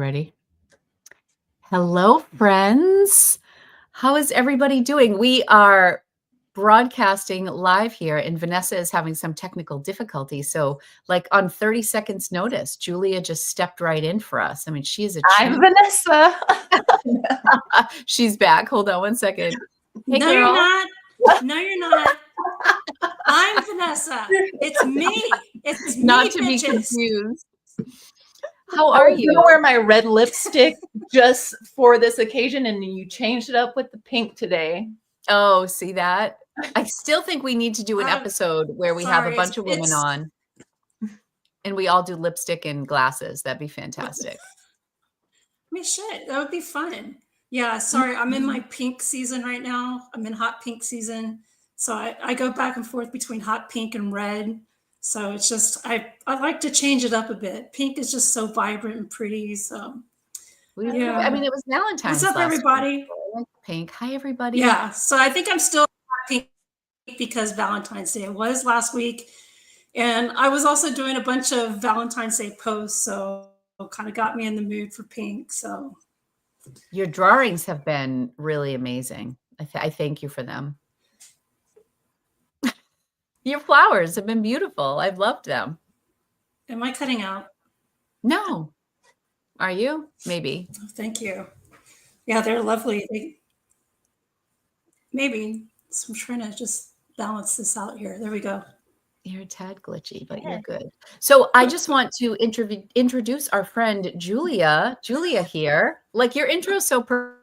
ready? Hello, friends. How is everybody doing? We are broadcasting live here, and Vanessa is having some technical difficulty. So, like on 30 seconds notice, Julia just stepped right in for us. I mean, she is a I'm champ. Vanessa. She's back. Hold on one second. Hey, no, girl. you're not. No, you're not. I'm Vanessa. It's me. It's me, Not to bitches. be confused. How are you? I'm gonna wear my red lipstick just for this occasion, and you changed it up with the pink today. Oh, see that? I still think we need to do an episode where we have a sorry, bunch of women on and we all do lipstick and glasses. That'd be fantastic. I mean, shit, that would be fun. Yeah, sorry, I'm in my pink season right now. I'm in hot pink season. So I go back and forth between hot pink and red. So it's just, I like to change it up a bit. Pink is just so vibrant and pretty. So yeah. I mean, it was Valentine's. What's up, everybody? Pink. Hi, everybody. Yeah. So I think I'm still hot pink because Valentine's Day was last week. And I was also doing a bunch of Valentine's Day posts. So it kind of got me in the mood for pink. So your drawings have been really amazing. I thank you for them. Your flowers have been beautiful. I've loved them. Am I cutting out? No. Are you? Maybe. Oh, thank you. Yeah, they're lovely. Maybe. So I'm trying to just balance this out here. There we go. You're a tad glitchy, but you're good. So I just want to introduce our friend Julia. Julia here. Like your intro is so perfect.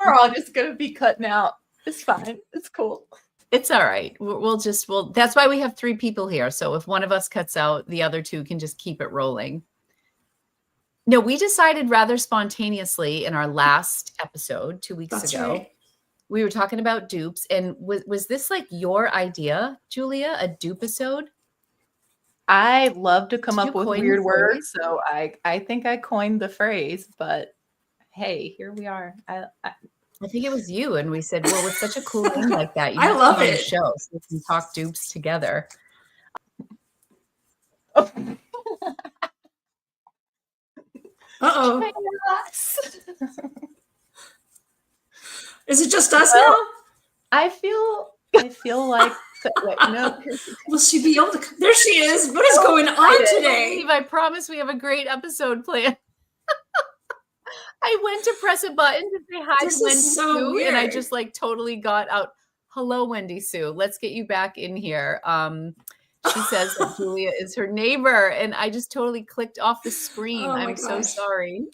We're all just gonna be cutting out. It's fine. It's cool. It's all right. That's why we have 3 people here. So if one of us cuts out, the other 2 can just keep it rolling. No, we decided rather spontaneously in our last episode 2 weeks ago. Right. We were talking about dupes. And was this like your idea, Julia, a dupe-isode? I love to come up with weird words. So I think I coined the phrase, but hey, here we are. I think it was you. And we said, well, with such a cool name like that, you I love it. Show so we can talk dupes together. Uh-oh. Is it just us now? I feel like wait, no. Will she be able to? There she is. What is going on today? I promise we have a great episode planned. I went to press a button to say hi to Wendy Sue, and I just like totally got out. Hello, Wendy Sue. Let's get you back in here. She says that Julia is her neighbor, and I just totally clicked off the screen. I'm so sorry.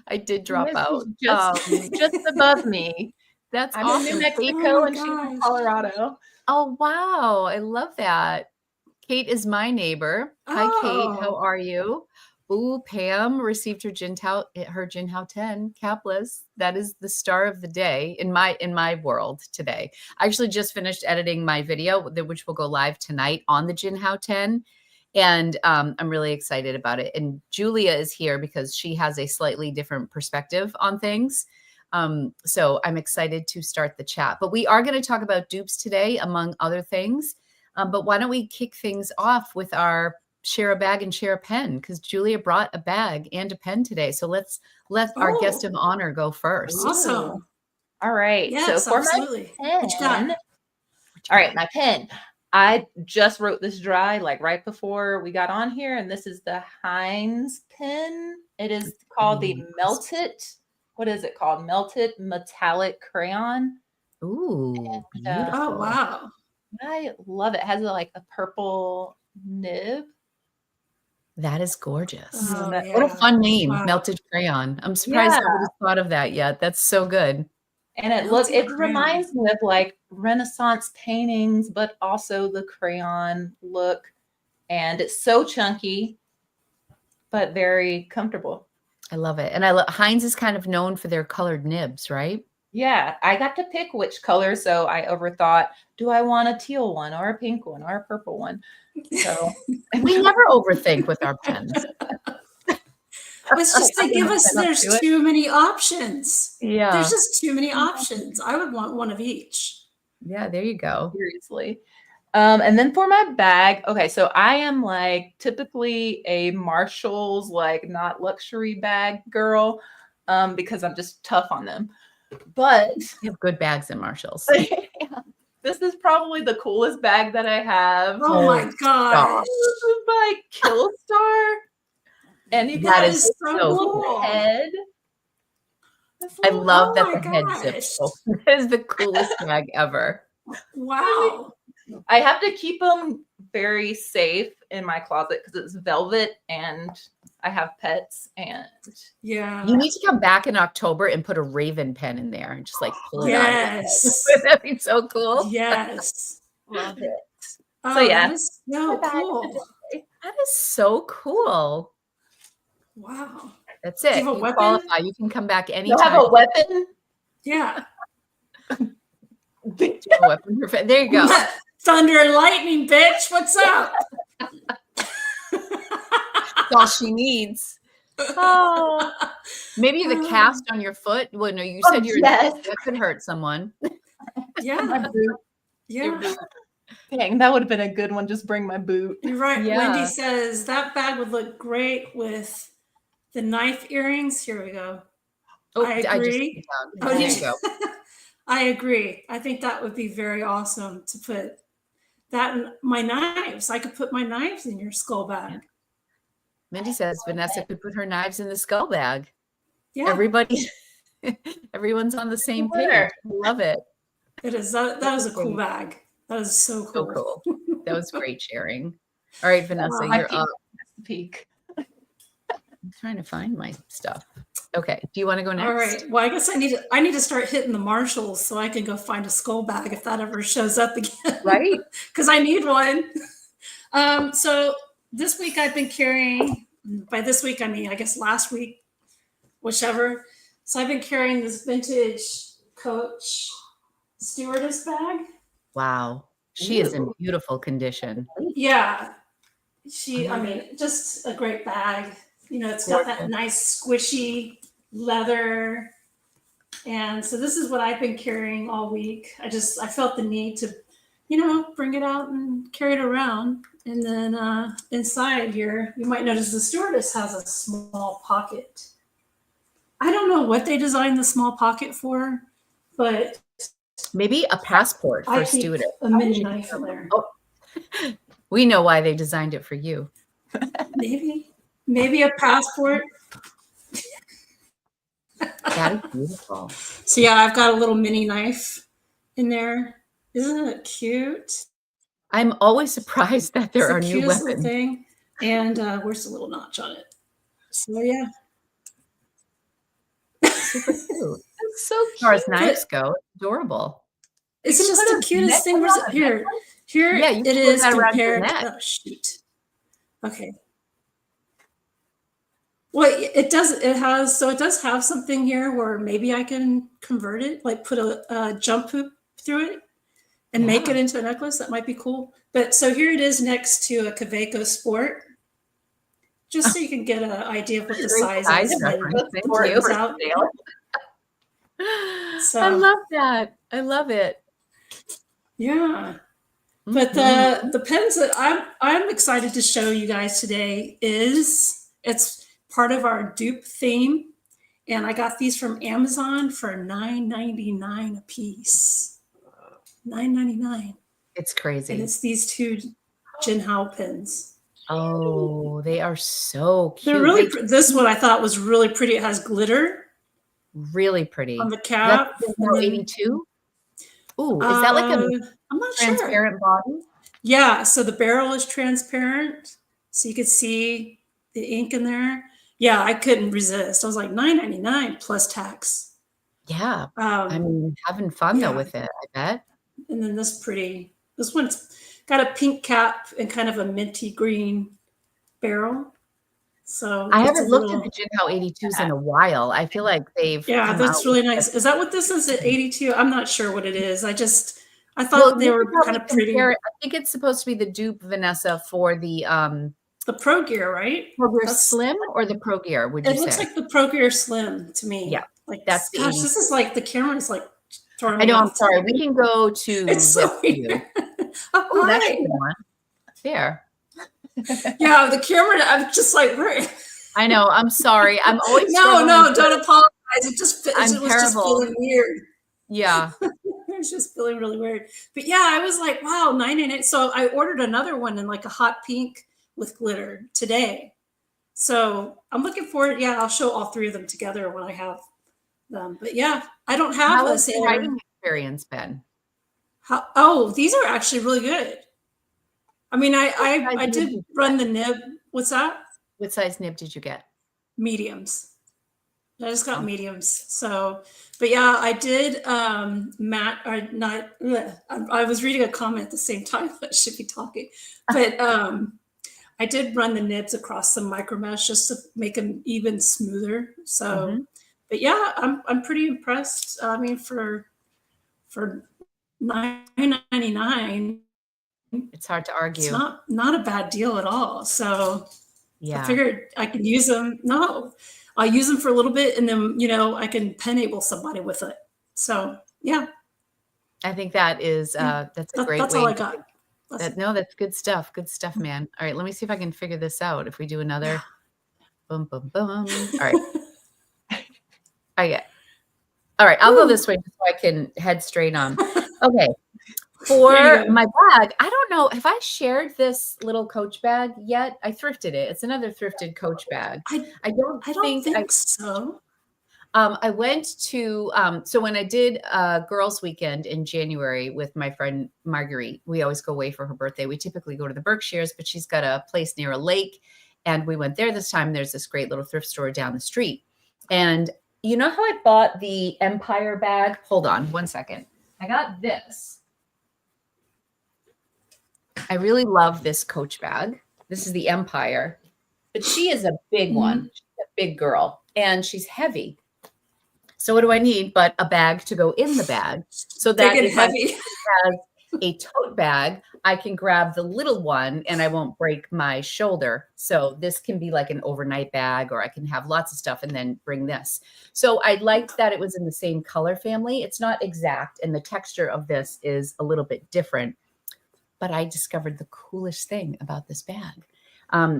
I did drop out. Just above me. That's I'm awesome. in New Mexico and she's in Colorado. Oh, wow. I love that. Kate is my neighbor. Hi, Kate. How are you? Ooh, Pam received her Jinhao 10 capless. That is the star of the day in my world today. I actually just finished editing my video, which will go live tonight on the Jinhao 10. And I'm really excited about it. And Julia is here because she has a slightly different perspective on things. So I'm excited to start the chat. But we are going to talk about dupes today, among other things. But why don't we kick things off with our share a bag and share a pen, because Julia brought a bag and a pen today. So let's let our guest of honor go first. Awesome. All right. Yes, so for absolutely. my pen, all right, my pen. I just wrote this dry like right before we got on here, and this is the Heinz pen. It is called the Melted. What is it called? Melted Metallic Crayon. Ooh, oh wow! I love it. It has like a purple nib. That is gorgeous. Oh, what a fun name, Melted Crayon. I'm surprised nobody's thought of that yet. That's so good. And it reminds me of like Renaissance paintings, but also the crayon look. And it's so chunky, but very comfortable. I love it. And Heinz is kind of known for their colored nibs, right? Yeah, I got to pick which color. So I overthought, do I want a teal one or a pink one or a purple one? So we never overthink with our pens. It's just they give us, there's too many options. Yeah. There's just too many options. I would want one of each. Yeah, there you go. Seriously. And then for my bag, okay, so I am like typically a Marshalls, like not luxury bag girl, because I'm just tough on them. But You have good bags in Marshalls. this is probably the coolest bag that I have. Oh my gosh. This is by Killstar. And you That got is this so little cool. head. I love that my the head's gosh. zipped. That is the coolest bag ever. Wow. I have to keep them very safe in my closet because it's velvet and I have pets and Yeah. You need to come back in October and put a Raven pen in there and just like pull it Yes. out. That'd be so cool. Yes. love it. Oh, So, yeah. that is so My bag cool. today. That is so cool. Wow. That's Do it. you have a You weapon? qualify. You can come back You anytime. have a weapon? Yeah. A weapon. Perfect. There you go. Thunder and lightning, bitch. What's up? That's all she needs. Oh, maybe the cast on your foot. Well, no, you said yes. that could hurt someone. My Yeah. boot. Yeah. Dang, that would have been a good one. Just bring my boot. You're right. Yeah. Wendy says that bag would look great with the knife earrings. Here we go. Oh, I just agree. there Oh, you go. I agree. I think that would be very awesome to put that in my knives. I could put my knives in your skull bag. Mindy says Vanessa could put her knives in the skull bag. Yeah. Everyone's on the same page. Winner. I love it. It is. That is a cool bag. That is so cool. So cool. That was great sharing. All right, Vanessa, Wow. you're up. Peek. I'm trying to find my stuff. Okay. Do you want to go next? All right. Well, I guess I need to start hitting the Marshalls so I can go find a skull bag if that ever shows up again. Right? Because I need one. So this week I've been carrying, by this week I mean I guess last week, whichever. So I've been carrying this vintage Coach stewardess bag. Wow. She is in beautiful condition. Yeah. I mean, just a great bag. You know, it's got that nice squishy leather. And so this is what I've been carrying all week. I felt the need to, bring it out and carry it around. And then inside here, you might notice the stewardess has a small pocket. I don't know what they designed the small pocket for, but maybe a passport for I a keep student. a mini knife in there. Oh, we know why they designed it for you. Maybe a passport. That is beautiful. So yeah, I've got a little mini knife in there. Isn't it cute? I'm always surprised that there It's are the new cutest weapons. little thing. And where's the little notch on it? So yeah. Super cute. That's so As far as cute. knives go, it's adorable. It's can just put the a cutest thing. necklace on a Here Yeah, you it can put is that around your compared. neck. Oh shoot. Okay. Well, it does. It does have something here where maybe I can convert it, like put a jump hoop through it and make it into a necklace. That might be cool. But so here it is next to a Kaweco Sport, just so you can get an idea of what the size is. When Thank it you. comes out. So, I love that. I love it. Yeah. But the pens that I'm excited to show you guys today it's part of our dupe theme, and I got these from Amazon for $9.99 a piece. $9.99. It's crazy. And it's these two Jinhao pens. Oh, they are so cute. They're really this one I thought was really pretty. It has glitter really pretty. on the cap. That's the 82. Ooh, is that like a I'm not sure. transparent body? Yeah, so the barrel is transparent, so you could see the ink in there. Yeah, I couldn't resist. I was like $9.99 plus tax. Yeah. I mean, having fun though yeah. with it, I bet. And then this one's got a pink cap and kind of a minty green barrel. So I haven't looked at the Jinhao 82s in a while. I feel like they've that's really nice. Is that what this is at 82? I'm not sure what it is. I thought they were kind of pretty. I think it's supposed to be the dupe, Vanessa, for the Pro Gear, right? Pro Gear Slim or the Pro Gear, would you say? It looks like the Pro Gear Slim to me. Yeah, like that's the gosh, this is like the camera is like throwing I me know, I'm off sorry. today. We can go to It's so this view. weird. Oh, Oh, that's a hi. good one. There. Yeah, the camera, I'm just like, where? I know. I'm sorry. I'm always No, struggling with don't apologize. I'm It was just terrible. feeling weird. Yeah. It was just feeling really weird. But yeah, I was like, wow, 988. So I ordered another one in like a hot pink with glitter today. So I'm looking forward. Yeah, I'll show all three of them together when I have them. But yeah, I don't have How a has your sailor. writing experience been? Oh, these are actually really good. I mean, What size I nib did did you run get? the nib. What's that? What size nib did you get? Mediums. I just got Oh, mediums. So, but yeah, I did Matt or not. I was reading a comment at the same time. I should be talking, but I did run the nibs across some micro mesh just to make them even smoother. So, mhm. but yeah, I'm pretty impressed. I mean, for 9.99, It's hard to it's argue. not a bad deal at all. So I Yeah. figured I could use them. No, I'll use them for a little bit, and then I can penable somebody with it. So yeah, I think that is yeah, that's a great that's all way I to got. that no, that's good stuff. Good stuff, man. All right, let me see if I can figure this out. If we do Yeah. another boom, boom, boom. All right. I get. All right, I'll go Woo. this way just so I can head straight on. Okay. There you For go. my bag, I don't know if I shared this little Coach bag yet. I thrifted it. It's another thrifted Coach bag. I I don't I don't think I think so. I went to so when I did girls weekend in January with my friend Marguerite, we always go away for her birthday. We typically go to the Berkshires, but she's got a place near a lake and we went there this time. There's this great little thrift store down the street. And you know how I bought the Empire bag? Hold on one second. I got this. I really love this Coach bag. This is the Empire, but she is a big one. Mhm. She's a big girl and she's heavy. So what do I need but a bag to go in the bag so Big that and if I heavy. have a tote bag, I can grab the little one and I won't break my shoulder. So this can be like an overnight bag or I can have lots of stuff and then bring this. So I liked that it was in the same color family. It's not exact and the texture of this is a little bit different, but I discovered the coolest thing about this bag.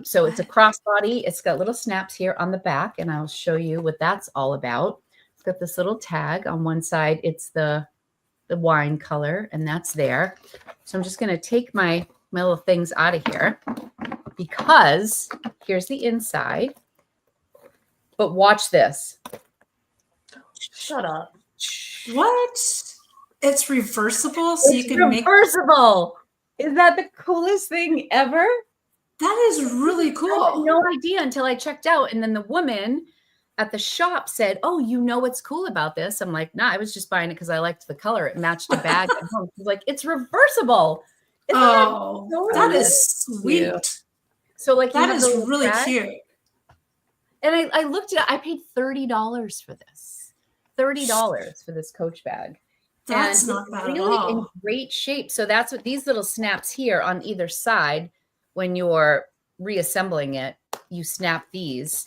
So it's a What? crossbody. It's got little snaps here on the back and I'll show you what that's all about. It's got this little tag on one side. It's the wine color, and that's there. So I'm just going to take my little things out of here because here's the inside. But watch this. Shut up. What? It's reversible, so you It's can make. reversible. Is that the coolest thing ever? That is really I had cool. no idea until I checked out. And then the woman at the shop said, "Oh, you know what's cool about this?" I'm like, "Nah, I was just buying it because I liked the color. It matched a bag at home." She's like, "It's reversible." Isn't that Oh, so that neat? is sweet. So like you That have the is little really tag, cute. and I looked at it. I paid $30 for this. $30 for this Coach bag. That's And not it's bad at really in all. great shape. So that's what these little snaps here on either side, when you're reassembling it, you snap these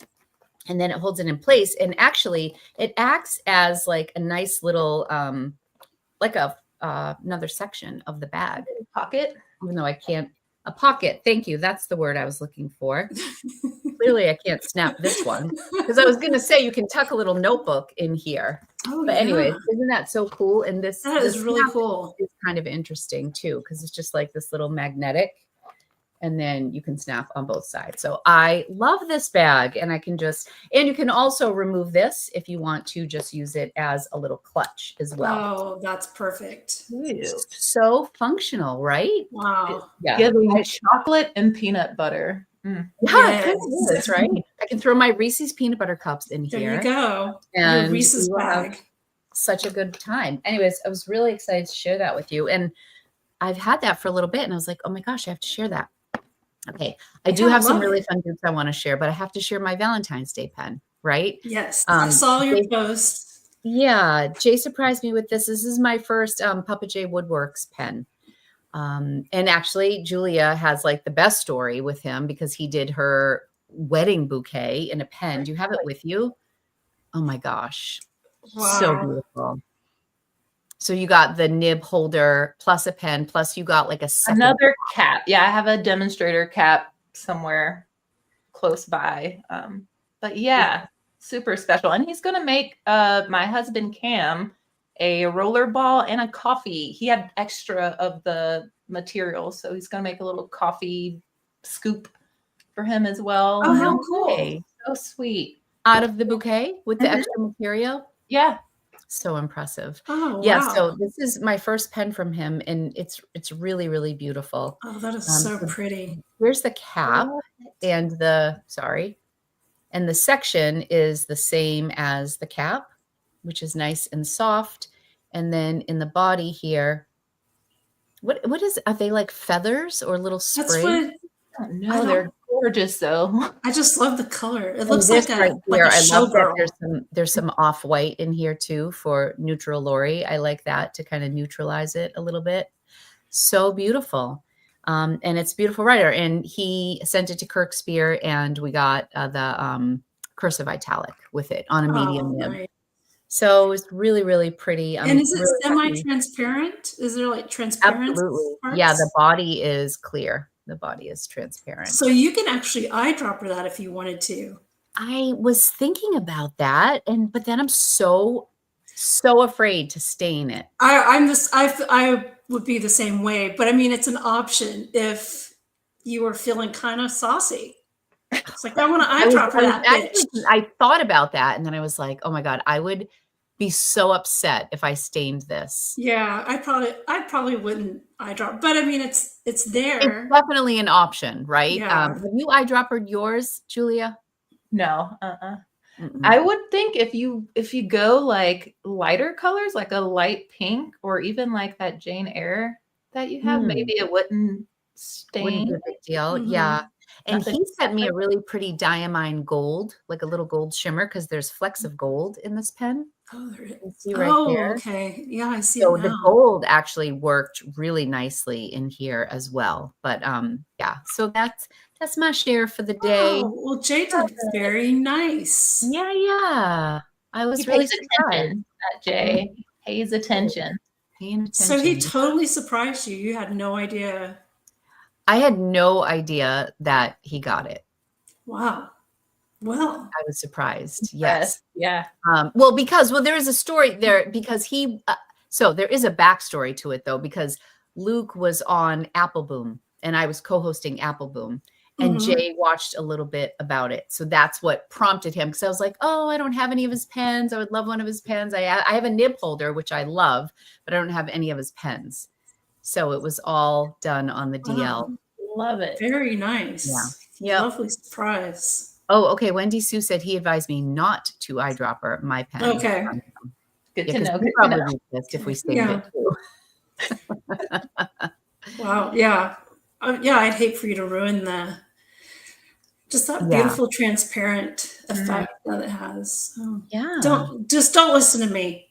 and then it holds it in place. And actually it acts as like a nice little, like a, another section of the bag, Pocket. even though I can't, a pocket. Thank you. That's the word I was looking for. Clearly I can't snap this one because I was going to say you can tuck a little notebook in here. Oh But anyways, yeah, isn't that so cool? And this that the is really snap cool. is kind of interesting too because it's just like this little magnetic and then you can snap on both sides. So I love this bag and I can just, and you can also remove this if you want to just use it as a little clutch as well. Oh, that's perfect. So functional, right? Wow. Yeah. Giving chocolate and peanut butter. Mm. Yeah, it kind Yes. of is, right? I can throw my Reese's peanut butter cups in There here. you go. Your And Reese's we will have bag. such a good time. Anyways, I was really excited to share that with you. And I've had that for a little bit and I was like, oh my gosh, I have to share that. Okay. I do Yeah, have some love really it. fun groups I want to share, but I have to share my Valentine's Day pen, right? Yes, I saw your Jay, post. yeah, Jay surprised me with this. This is my first Papa J Woodworks pen. And actually, Julia has like the best story with him because he did her wedding bouquet in a pen. Do you have it with you? Oh my gosh. So Wow. beautiful. So you got the nib holder plus a pen, plus you got like a second. Another cap. Yeah, I have a demonstrator cap somewhere close by. But yeah, super special. And he's gonna make my husband Cam a roller ball and a coffee. He had extra of the material, so he's gonna make a little coffee scoop for him as well. Oh, how Okay. cool. So sweet. Out of the bouquet with the Mhm. extra material. Yeah. So impressive. Oh, Yeah, wow. so this is my first pen from him, and it's really, really beautiful. Oh, that is so So pretty. here's the cap Love it. and and the section is the same as the cap, which is nice and soft. And then in the body here, what are they, like feathers or little That's sprays? what I don't know. They're gorgeous though. I just love the color. It And looks this like right a here, I love that showgirl. there's some off-white in here too for neutral Lori. I like that to kind of neutralize it a little bit. So beautiful. And it's beautiful writer. And he sent it to Kirk Spear, and we got the cursive italic with it on a medium Oh, nib. nice. So it's really, really pretty. And is it really happy. semi-transparent? Is there like transparent Absolutely. parts? Yeah, the body is clear. The body is transparent. So you can actually eyedropper that if you wanted to. I was thinking about that, but then I'm so afraid to stain it. I would be the same way, but I mean, it's an option if you were feeling kind of saucy. It's like, I want to eyedropper that bitch. I thought about that, and then I was like, oh my God, I would be so upset if I stained this. Yeah, I probably wouldn't eyedrop, but I mean, it's there. It's definitely an option, right? Yeah. Have you eyedroppered yours, Julia? No. I would think if you go like lighter colors, like a light pink, or even like that Jane Eyre that you have, maybe it wouldn't stain. Wouldn't be a big deal. Mhm. Yeah. And Nothing he sent me a really pretty diamond gold, like a little gold shimmer, because there's flecks of gold in this pen. Oh, there You it can is. see right Oh, there. okay. Yeah, I see So it the now. gold actually worked really nicely in here as well. But yeah, so that's my share for the day. Oh, well, Jay did very nice. Yeah. I was He really pays surprised. attention, that Jay. Pays attention. Paying attention. So he totally surprised you. You had no idea. I had no idea that he got it. Wow. Well, I was surprised. Yes. Yeah. Well, there is a story there because so there is a backstory to it though, because Luke was on Apple Boom and I was co-hosting Apple Boom, and Jay watched a little bit about it. So that's what prompted him. Cause I was like, oh, I don't have any of his pens. I would love one of his pens. I have a nib holder, which I love, but I don't have any of his pens. So it was all done on the DL. wow. Love it. Very nice. Yeah. Lovely surprise. Oh, okay. Wendy Sue said he advised me not to eyedropper my pen. Okay. Good to know. We'd probably be pissed if we stained Yeah. it too. Wow. Yeah. Yeah, I'd hate for you to ruin just that beautiful transparent effect that it has. Yeah. Don't listen to me.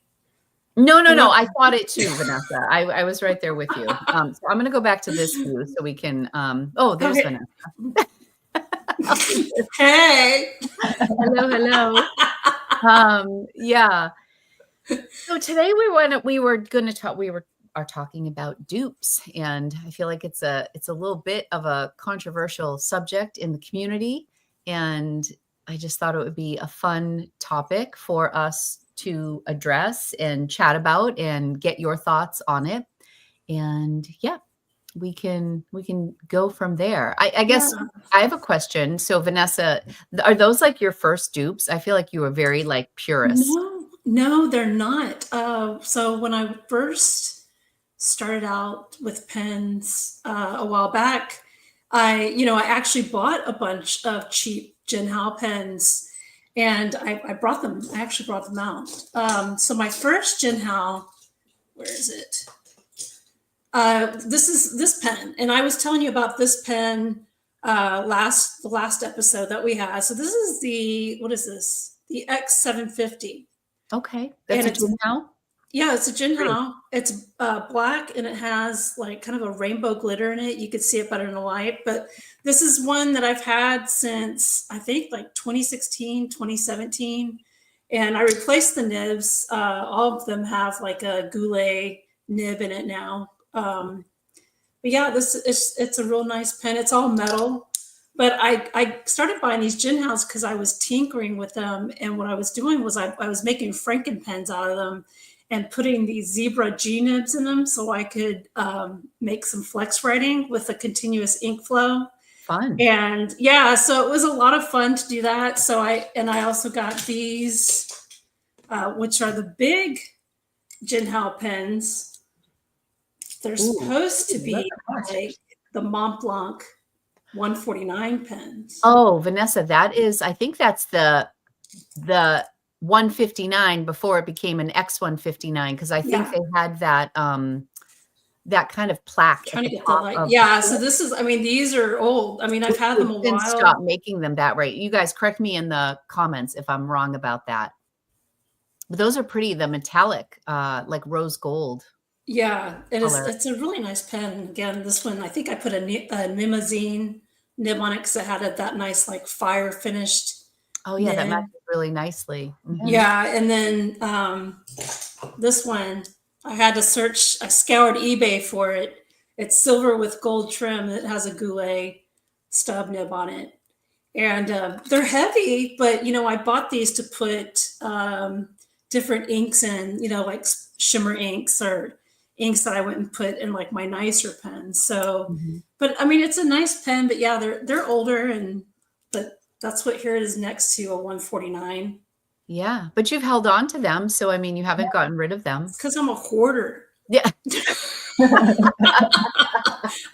No. I thought it too, Vanessa. I was right there with you. So I'm going to go back to this view so we can. Oh, there's Okay. Vanessa. Hey. Hello. Yeah. So today we are talking about dupes, and I feel like it's a little bit of a controversial subject in the community, and I just thought it would be a fun topic for us to address and chat about and get your thoughts on it. And yeah, we can go from there. I guess I have a question. So Vanessa, are those like your first dupes? I feel like you were very like purist. No, they're not. So when I first started out with pens a while back, I actually bought a bunch of cheap Jinhao pens, and I actually brought them out. So my first Jinhao, where is it? This is this pen, and I was telling you about this pen the last episode that we had. So this is what is this? The X750. Okay, that's a Jinhao. Yeah, it's a Jinhao. It's black, and it has like kind of a rainbow glitter in it. You could see it better in the light, but this is one that I've had since I think like 2016, 2017. and I replaced the nibs. All of them have like a goulet nib in it now. But yeah, it's a real nice pen. It's all metal. But I started buying these gin house because I was tinkering with them. And what I was doing was I was making Franken pens out of them and putting these zebra G nibs in them so I could make some flex writing with a continuous ink flow. Fun. And yeah, so it was a lot of fun to do that. So I also got these, which are the big Jinhao pens. They're supposed to be like the Mont Blanc 149 pens. Oh, Vanessa, I think that's the 159 before it became an X159, because I think they had that that kind of plaque. Trying to get the light. Yeah, so this is, I mean, these are old. I mean, I've had them a while. Stop making them that way. You guys correct me in the comments if I'm wrong about that. But those are pretty, the metallic, like rose gold. Yeah, it's a really nice pen. Again, this one, I think I put a Mimazine nib on it because it had that nice like fire finished. Oh yeah, that matches really nicely. Mm-hmm. Yeah, and then this one, I had to search. I scoured eBay for it. It's silver with gold trim. It has a goulet stub nib on it, and they're heavy. But I bought these to put different inks in. Like shimmer inks or inks that I wouldn't put in like my nicer pens. So, but I mean, it's a nice pen. But yeah, they're older, but that's what here it is next to a 149. Yeah, but you've held on to them. So, I mean, you haven't gotten rid of them. Because I'm a hoarder. Yeah. I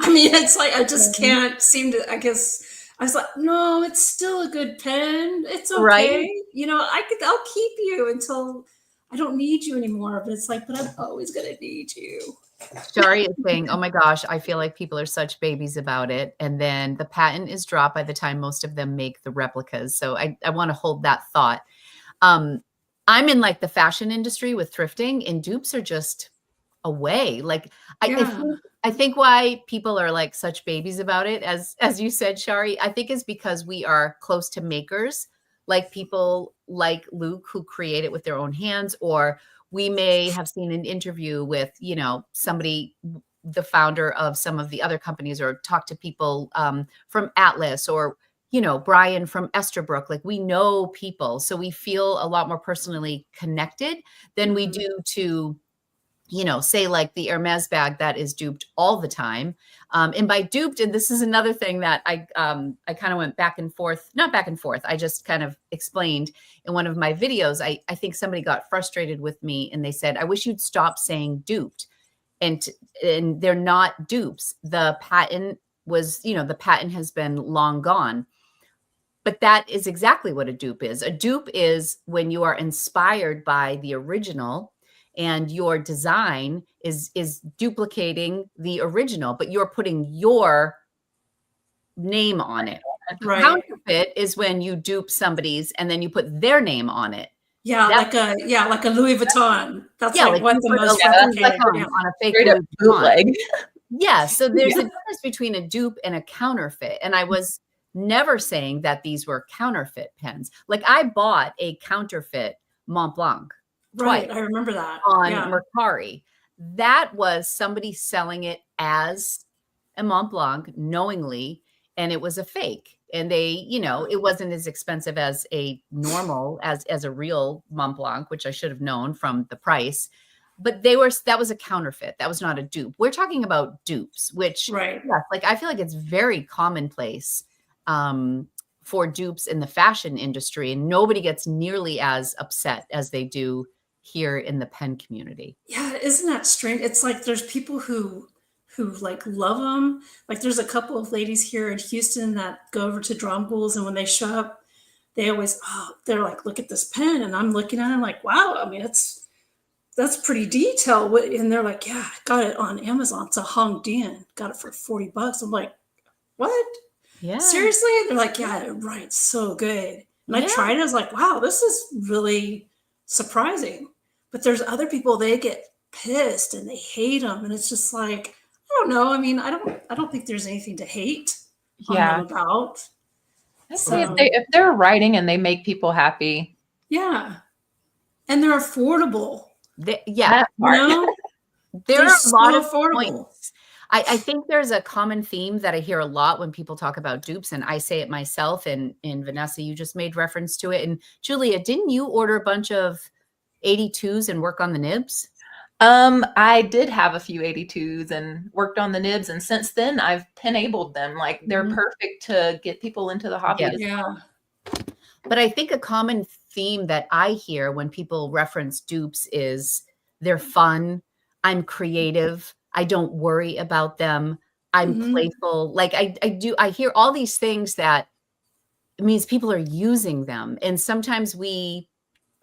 mean, it's like, I just can't seem to, I guess, I was like, no, it's still a good pen. It's okay. Right? I'll keep you until I don't need you anymore. But it's like, but I'm always going to need you. Shari is saying, oh my gosh, I feel like people are such babies about it. And then the patent is dropped by the time most of them make the replicas. So I want to hold that thought. I'm in like the fashion industry with thrifting, and dupes are just a way. Like I think why people are like such babies about it, as you said, Shari, I think is because we are close to makers, like people like Luke who create it with their own hands, or we may have seen an interview with, somebody, the founder of some of the other companies, or talk to people from Atlas, or Brian from Esterbrook. Like, we know people, so we feel a lot more personally connected than we do to, say like the Hermes bag that is duped all the time. And by duped, and this is another thing that I kind of went not back and forth. I just kind of explained in one of my videos. I think somebody got frustrated with me and they said, I wish you'd stop saying duped. And they're not dupes. The patent was, the patent has been long gone. But that is exactly what a dupe is. A dupe is when you are inspired by the original and your design is duplicating the original, but you're putting your name on it. Right. Counterfeit is when you dupe somebody's and then you put their name on it. Yeah, like a Louis Vuitton. That's like what the most on a fake Louis bootleg. Yeah, so there's a difference between a dupe and a counterfeit. And I was never saying that these were counterfeit pens. Like, I bought a counterfeit Mont Blanc. Right, I remember that. On Mercari. That was somebody selling it as a Mont Blanc knowingly, and it was a fake. And they, it wasn't as expensive as a normal, as a real Mont Blanc, which I should have known from the price. But that was a counterfeit. That was not a dupe. We're talking about dupes, which, like, I feel like it's very commonplace for dupes in the fashion industry, and nobody gets nearly as upset as they do here in the pen community. Yeah, isn't that strange? It's like there's people who like love them. Like, there's a couple of ladies here in Houston that go over to Drum Pools, and when they show up, they always, they're like, look at this pen, and I'm looking at it, I'm like, wow, I mean, that's pretty detailed. And they're like, yeah, I got it on Amazon. It's a Hong Dian. Got it for $40. I'm like, what? Yeah. Seriously? They're like, yeah, it writes so good. And I tried it. I was like, wow, this is really surprising. But there's other people, they get pissed and they hate them. And it's just like, I don't know. I mean, I don't think there's anything to hate on them about. So if they're writing and they make people happy. Yeah. And they're affordable. Yeah. You know, There are a lot of affordable. points. I think there's a common theme that I hear a lot when people talk about dupes, and I say it myself, and Vanessa, you just made reference to it. And Julia, didn't you order a bunch of 82s and work on the nibs? I did have a few 82s and worked on the nibs, and since then I've enabled them. Like they're perfect to get people into the hobby. Yeah. But I think a common theme that I hear when people reference dupes is they're fun. I'm creative. I don't worry about them. I'm playful. Like I hear all these things that means people are using them. And sometimes we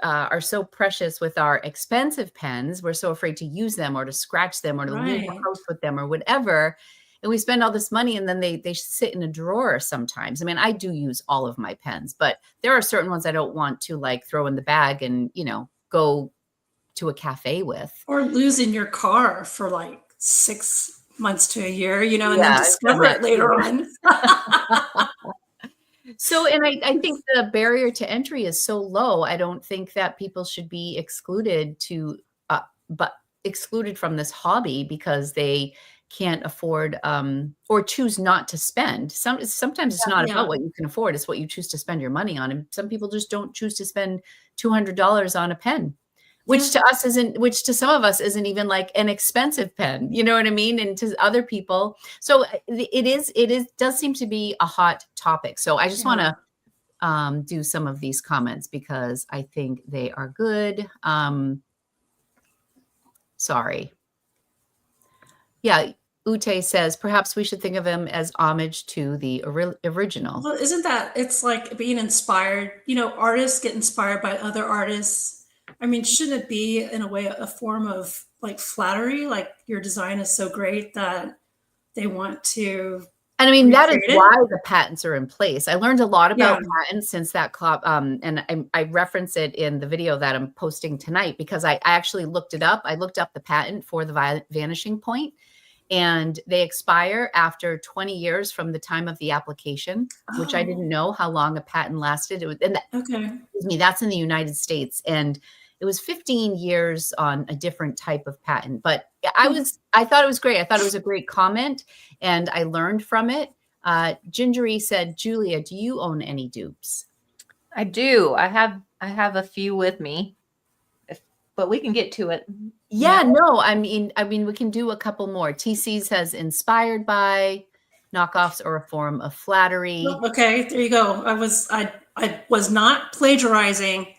are so precious with our expensive pens. We're so afraid to use them or to scratch them or to leave the house with them or whatever. And we spend all this money and then they sit in a drawer sometimes. I mean, I do use all of my pens, but there are certain ones I don't want to like throw in the bag and, go to a cafe with. Or lose in your car for like 6 months to a year, and then discover it later on. So, and I think the barrier to entry is so low. I don't think that people should be excluded from this hobby because they can't afford or choose not to spend. Sometimes it's not about what you can afford, it's what you choose to spend your money on. And some people just don't choose to spend $200 on a pen, which to some of us isn't even like an expensive pen, you know what I mean? And to other people. So it does seem to be a hot topic. So I just want to do some of these comments because I think they are good. Sorry. Yeah. Ute says, perhaps we should think of him as homage to the original. Well, isn't that, it's like being inspired, artists get inspired by other artists. I mean, shouldn't it be in a way a form of like flattery? Like your design is so great that they want to. And I mean, that is why the patents are in place. I learned a lot about patents since that club. And I reference it in the video that I'm posting tonight because I actually looked it up. I looked up the patent for the vanishing point, and they expire after 20 years from the time of the application, which I didn't know how long a patent lasted. It was, that's in the United States. And it was 15 years on a different type of patent, but I thought it was great. I thought it was a great comment and I learned from it. Gingery said, Julia, do you own any dupes? I do. I have a few with me, but we can get to it. Yeah, no, I mean, we can do a couple more. TC says inspired by knockoffs or a form of flattery. Okay, there you go. I was not plagiarizing.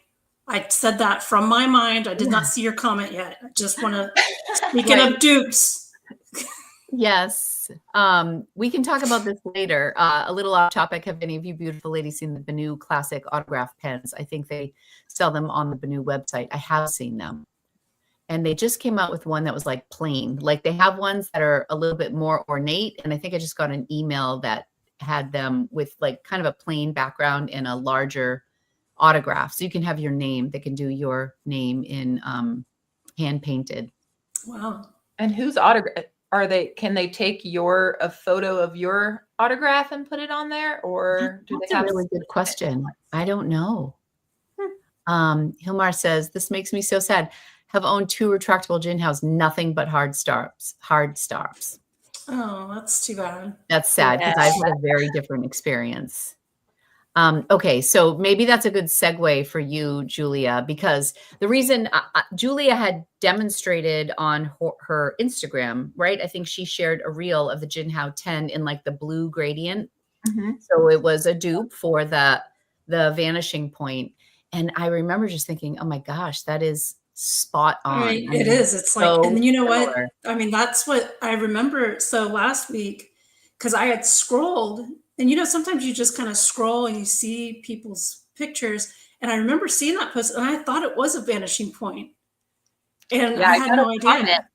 I said that from my mind. I did not see your comment yet. I just want to, speaking of dupes. Yes. We can talk about this later. A little off topic. Have any of you beautiful ladies seen the Benu classic autograph pens? I think they sell them on the Benu website. I have seen them. And they just came out with one that was like plain. Like they have ones that are a little bit more ornate. And I think I just got an email that had them with like kind of a plain background and a larger autograph. So you can have your name. They can do your name in hand painted. Wow. And whose autograph are they? Can they take a photo of your autograph and put it on there? Or do That's they have a really good question. I don't know. Hilmar says, this makes me so sad. Have owned 2 retractable gin house, nothing but hard stops. Oh, that's too bad. That's sad because I've had a very different experience. Okay, so maybe that's a good segue for you, Julia, because the reason Julia had demonstrated on her Instagram, right? I think she shared a reel of the Jinhao 10 in like the blue gradient. So it was a dupe for the vanishing point. And I remember just thinking, oh my gosh, that is spot on. Right, it is. It's like, and you know what? I mean, that's what I remember. So last week, because I had scrolled, and sometimes you just kind of scroll and you see people's pictures. And I remember seeing that post and I thought it was a vanishing point. And I had no idea.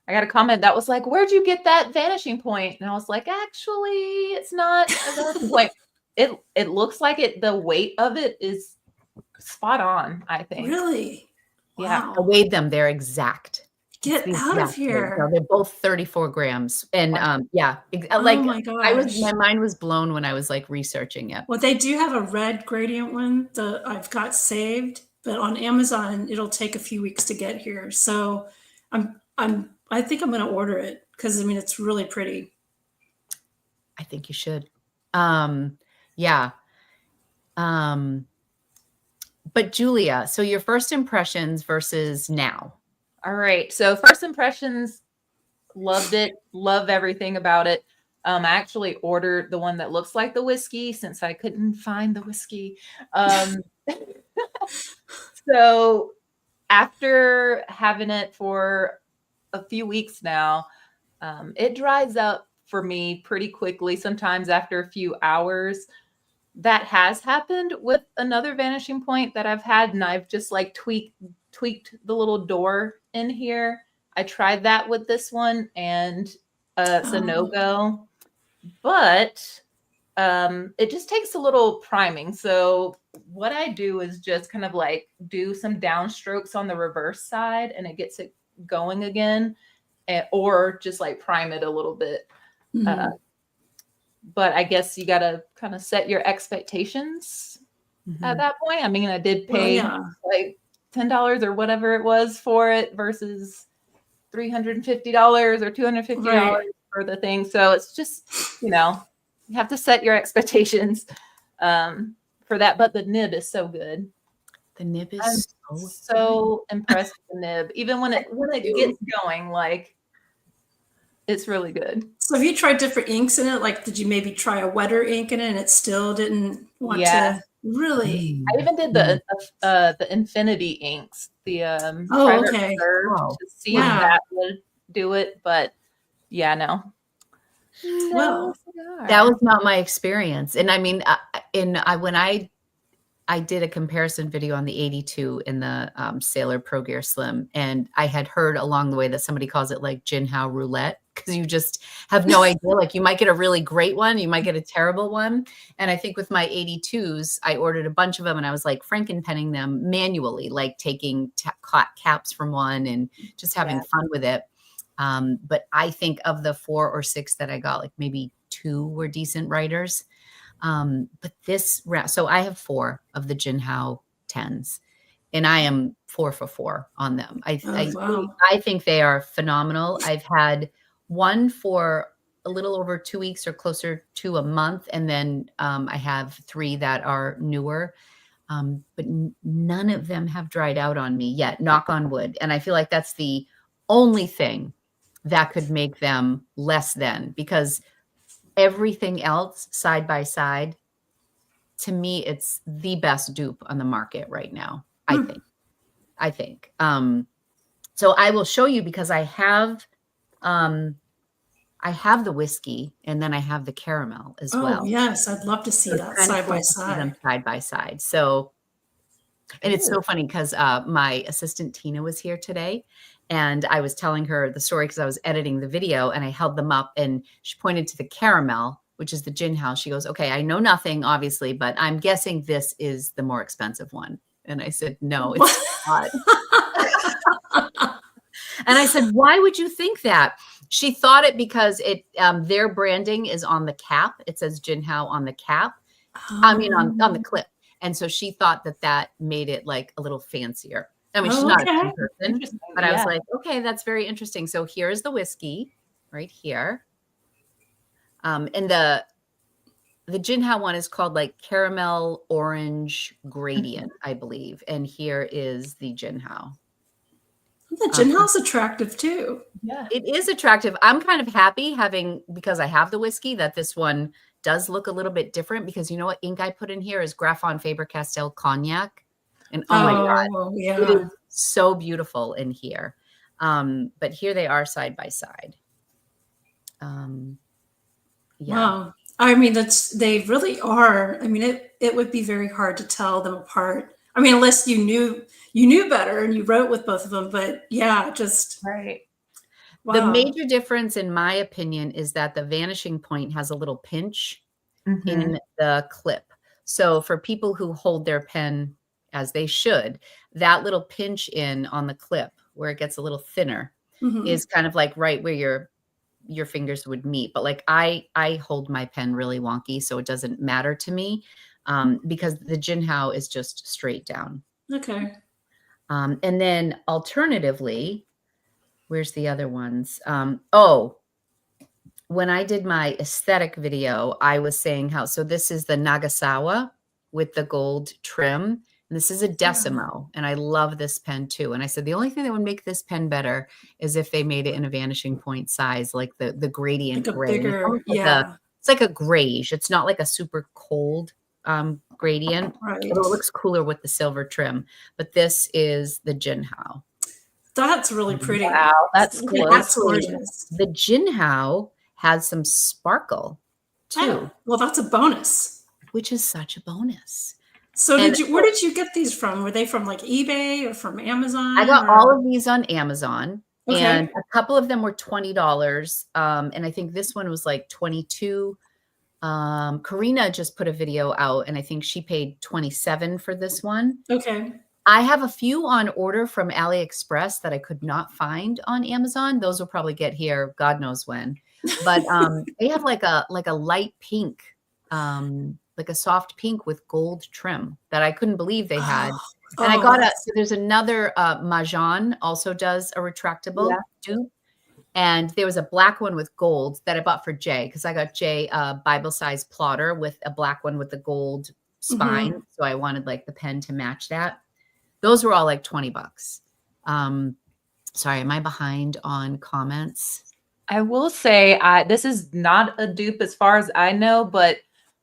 I got a comment that was like, where'd you get that vanishing point? And I was like, actually, it's not a vanishing point. It looks like the weight of it is spot on, I think. Really? Yeah. Wow. I weighed them. They're exact. Get out of here. So they're both 34 grams. And like my gosh. my mind was blown when I was like researching it. Well, they do have a red gradient one that I've got saved, but on Amazon, it'll take a few weeks to get here. So I think I'm going to order it because I mean, it's really pretty. I think you should. Yeah. But Julia, so your first impressions versus now. All right. So first impressions, loved it. Love everything about it. I actually ordered the one that looks like the whiskey since I couldn't find the whiskey. So after having it for a few weeks now, it dries up for me pretty quickly, sometimes after a few hours. That has happened with another vanishing point that I've had, and I've just like tweaked the little door in here. I tried that with this one, and it's a no-go. But it just takes a little priming. So what I do is just kind of like do some downstrokes on the reverse side, and it gets it going again, or just like prime it a little bit. But I guess you got to kind of set your expectations at that point. I mean, I did pay like $10 or whatever it was for it versus $350 or $250 for the thing. So it's just, you have to set your expectations for that. But the nib is so good. The nib is so impressed with the nib. Even when it gets going, like, it's really good. So have you tried different inks in it? Like, did you maybe try a wetter ink in it and it still didn't want to? Really? I even did the Infinity inks, the okay. to see if that would do it. But yeah, no. Well, that was not my experience. And I mean, when I did a comparison video on the 82 in the Sailor Pro Gear Slim, and I had heard along the way that somebody calls it like Jinhao roulette, because you just have no idea. Like, you might get a really great one, you might get a terrible one. And I think with my 82s, I ordered a bunch of them, and I was like frankenpenning them manually, like taking caps from one and just having fun with it. But I think of the 4 or 6 that I got, like maybe 2 were decent writers. But this round, so I have 4 of the Jinhao 10s, and I am 4 for 4 on them. I think they are phenomenal. I've had one for a little over 2 weeks or closer to a month. And then I have 3 that are newer. But none of them have dried out on me yet, knock on wood. And I feel like that's the only thing that could make them less than, because everything else side by side, to me, it's the best dupe on the market right now. I think. So I will show you, because I have the whiskey, and then I have the caramel as well. Oh yes, I'd love to see that side by side. Them side by side. So, and it's so funny because my assistant Tina was here today, and I was telling her the story because I was editing the video, and I held them up, and she pointed to the caramel, which is the Jinhao. She goes, "Okay, I know nothing, obviously, but I'm guessing this is the more expensive one." And I said, "No, it's not." And I said, "Why would you think that?" She thought it because their branding is on the cap. It says Jinhao on the cap. I mean, on the clip. And so she thought that made it like a little fancier. I mean, she's not a fan person, but I was like, okay, that's very interesting. So here's the whiskey right here. And the Jinhao one is called like Caramel Orange Gradient, I believe. And here is the Jinhao. The Jinhao's attractive too. Yeah, it is attractive. I'm kind of happy because I have the whiskey, that this one does look a little bit different, because you know what ink I put in here is Grafon Faber-Castell Cognac. And oh my God, it is so beautiful in here. But here they are side by side. Wow. I mean, they really are. I mean, it would be very hard to tell them apart. I mean, unless you knew better and you wrote with both of them. But yeah, just right. Wow. The major difference, in my opinion, is that the vanishing point has a little pinch in the clip. So for people who hold their pen as they should, that little pinch in on the clip where it gets a little thinner is kind of like right where your fingers would meet. But like I hold my pen really wonky, so it doesn't matter to me, because the Jinhao is just straight down. Okay. And then alternatively, where's the other ones? When I did my aesthetic video, I was saying how, so this is the Nagasawa with the gold trim. And this is a Decimo, and I love this pen too. And I said, the only thing that would make this pen better is if they made it in a vanishing point size, like the gradient Like a gray. And bigger, it's like a grayish. It's not like a super cold gradient, right. although it looks cooler with the silver trim. But this is the Jinhao. That's really pretty. Wow, that's cool. That's gorgeous. The Jinhao has some sparkle too. Oh, well, that's a bonus. Which is such a bonus. So where did you get these from? Were they from like eBay or from Amazon? I got all of these on Amazon. Okay. And a couple of them were $20. And I think this one was like 22. Karina just put a video out, and I think she paid 27 for this one. Okay. I have a few on order from AliExpress that I could not find on Amazon. Those will probably get here, God knows when. But they have like a light pink, like a soft pink with gold trim that I couldn't believe they had. And I got so there's another Majan also does a retractable dupe. And there was a black one with gold that I bought for Jay, because I got Jay a Bible size plotter with a black one with the gold spine. Mm-hmm. So I wanted like the pen to match that. Those were all like $20. Sorry, am I behind on comments? I will say this is not a dupe as far as I know, but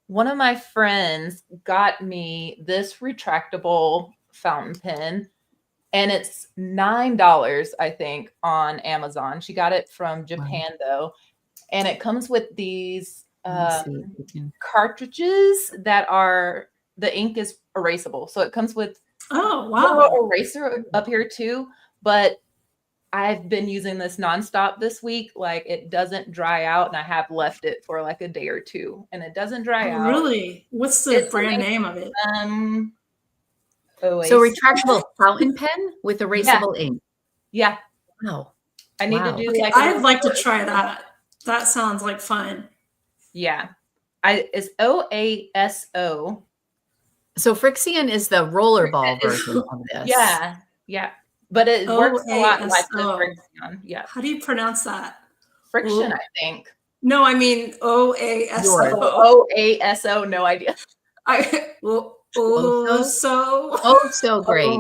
one of my friends got me this retractable fountain pen, and it's $9, I think, on Amazon. She got it from Japan, though, and it comes with these cartridges that are, the ink is erasable. So it comes with a little eraser up here too, but I've been using this nonstop this week. Like, it doesn't dry out, and I have left it for like a day or two, and it doesn't dry out. Really? What's the brand name of it? So retractable fountain pen with erasable ink. Yeah. Wow. I need to do I'd like to try that. That sounds like fun. Yeah. It's OASO. So Frixion is the rollerball version of this. Yeah. Yeah. But it works a lot like the Frixion. Yeah. How do you pronounce that? Friction, I think. No, I mean OASO. OASO, no idea. So great. I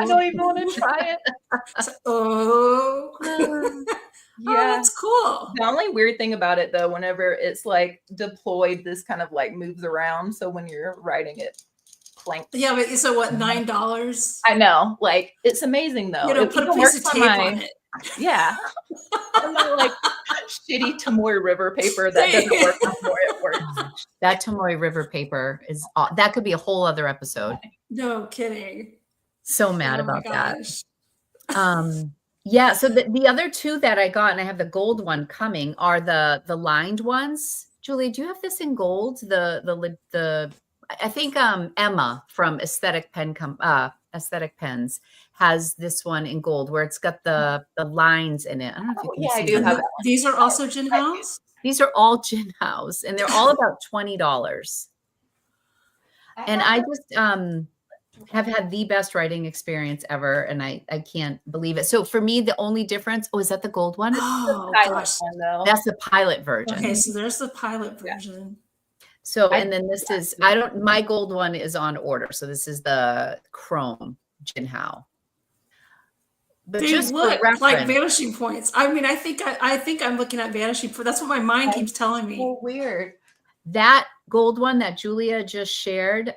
don't even want to try it. Yeah, that's cool. The only weird thing about it, though, whenever it's like deployed, this kind of like moves around. So when you're writing it, clank. Yeah, but so what? $9? I know. Like, it's amazing though. You know, put a piece of tape on it. Yeah. I'm not like shitty Tomoe River paper that doesn't work before it works. That Tomoe River paper is that could be a whole other episode. No kidding. So mad about that. Yeah. So the other two that I got, and I have the gold one coming, are the lined ones. Julie, do you have this in gold? The I think Emma from Aesthetic Pens has this one in gold where it's got the lines in it. I don't know if you can see. I do have that. These are also Jinhaos? These are all Jinhaos, and they're all about $20. And I just have had the best writing experience ever, and I can't believe it. So for me, the only difference, is that the gold one? Oh, gosh. That's the pilot version. Okay, so there's the pilot version. So, and then this is, my gold one is on order. So this is the chrome Jinhao. But they just look like vanishing points. I mean, I think I'm looking at vanishing points. That's what my mind keeps telling me. So weird. That gold one that Julia just shared,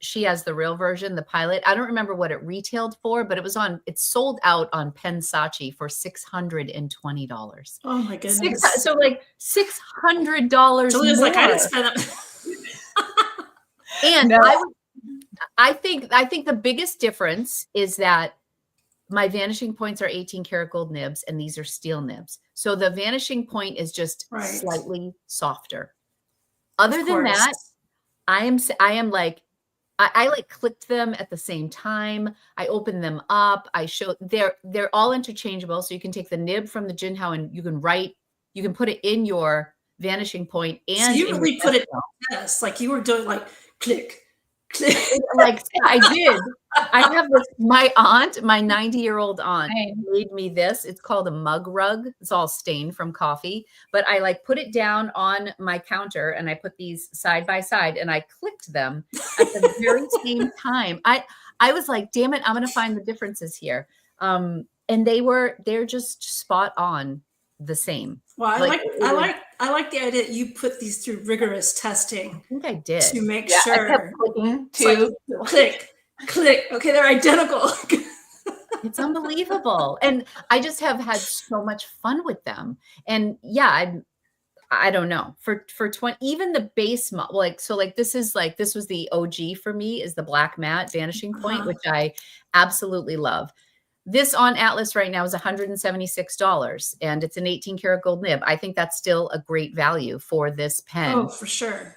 she has the real version, the pilot. I don't remember what it retailed for, but it sold out on Pensachi for $620. Oh my goodness. So like $600. Julia's like, I didn't spend that. And I think the biggest difference is that my vanishing points are 18 karat gold nibs, and these are steel nibs. So the vanishing point is just slightly softer. Other than that, I am like, I like clicked them at the same time. I opened them up. They're all interchangeable. So you can take the nib from the Jinhao and you can put it in your Vanishing Point So and you in really put it Modesto. yes, like you were doing like click, click. Like I did. I have this, my aunt, my 90-year-old aunt Same. made me this. It's called a mug rug. It's all stained from coffee, but I like put it down on my counter and I put these side by side and I clicked them at the very same time. I was like, damn it, I'm gonna find the differences here. And they're just spot on the same. Well, Like I like the idea that you put these through rigorous testing I think I did. to make Yeah, I kept sure. clicking It's like, too. click, click. Okay, they're identical. It's unbelievable. And I just have had so much fun with them. And yeah, I don't know. For 20, even the base model, like so like this was the OG for me, is the black matte Vanishing Point, which I absolutely love. This on Atlas right now is $176 and it's an 18 karat gold nib. I think that's still a great value for this pen. Oh, for sure.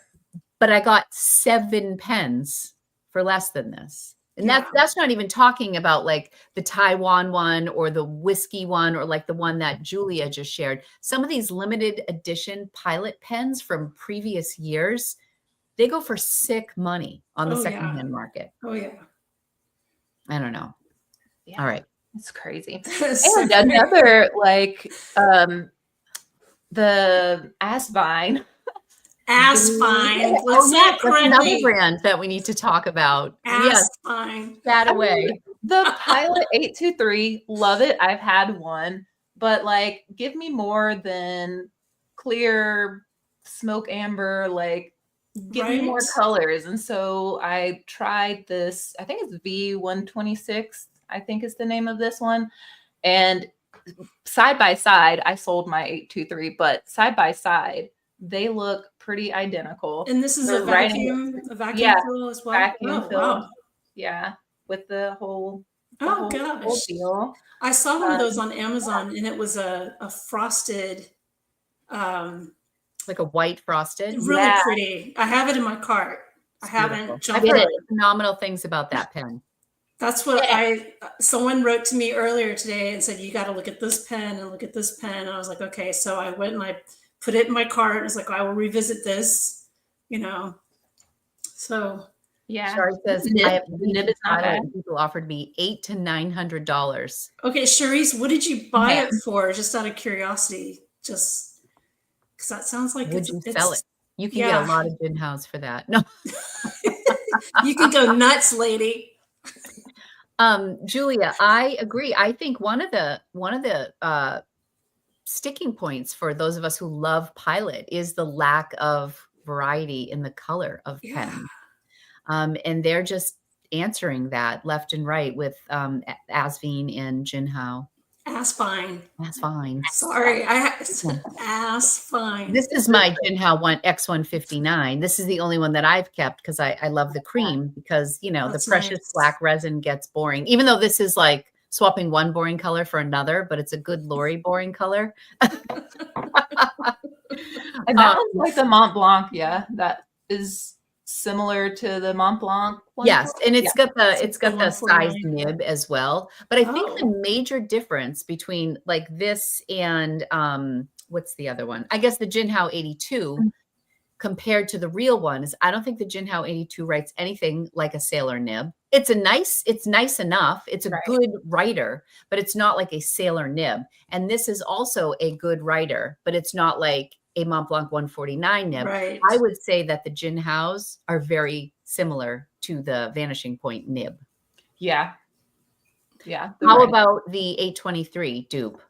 But I got 7 pens for less than this. And Yeah. that's not even talking about like the Taiwan one or the whiskey one or like the one that Julia just shared. Some of these limited edition Pilot pens from previous years, they go for sick money on the secondhand market. Oh yeah. I don't know. Yeah. All right. It's crazy. So And another like the Asvine. Aspine. Oh, Let's say yeah, it that's another correctly. brand that we need to talk about. Yes, Aspine. that away. The Pilot 823, love it. I've had one, but like give me more than clear smoke amber, like give me more Right. colors. And so I tried this, I think it's V126, I think is the name of this one. And side by side, I sold my 823, but side by side, they look pretty identical. And this is They're a writing- vacuum Yeah, fill as well. vacuum Oh, filled. wow. Yeah, with the whole Oh whole gosh. deal. I saw one of those on Amazon and it was a frosted, Like a white frosted. really Yeah. pretty. I have it in my cart. I It's haven't beautiful. jumped I've on heard it. phenomenal things about that pen. That's what someone wrote to me earlier today and said, you got to look at this pen and look at this pen. And I was like, okay. So I went and I put it in my cart. And it's like, I will revisit this, you know. So Yeah. Shari says, The nib- I have the nib is not Pilot, bad. and people offered me $800 to $900. okay, Charisse, what did you buy Yeah. it for? Just out of curiosity, just because that sounds like Would you sell it? You can get yeah. a lot of gin house for that. No. You can go nuts, lady. Julia, I agree. I think one of the sticking points for those of us who love Pilot is the lack of variety in the color of Yeah. pens. And they're just answering that left and right with Asvine and Jinhao. Aspine. That's fine. Sorry, Aspine. This is my Jinhao X159. This is the only one that I've kept because I love the cream because, you know, That's the precious nice. black resin gets boring, even though this is like swapping one boring color for another, but it's a good Lori boring color. And that one's like the Mont Blanc, yeah. That is similar to the Mont Blanc one. Yes, and it's got the the size 149. nib as well. But I think the Oh. major difference between like this and what's the other one? I guess the Jinhao 82 compared to the real one is I don't think the Jinhao 82 writes anything like a sailor nib. It's nice enough. It's a good writer, but it's not like a sailor nib. And this is also a good writer, but it's not like a Mont Blanc 149 nib. Right. I would say that the Jinhaos are very similar to the Vanishing Point nib. Yeah. Yeah. How about the 823 dupe?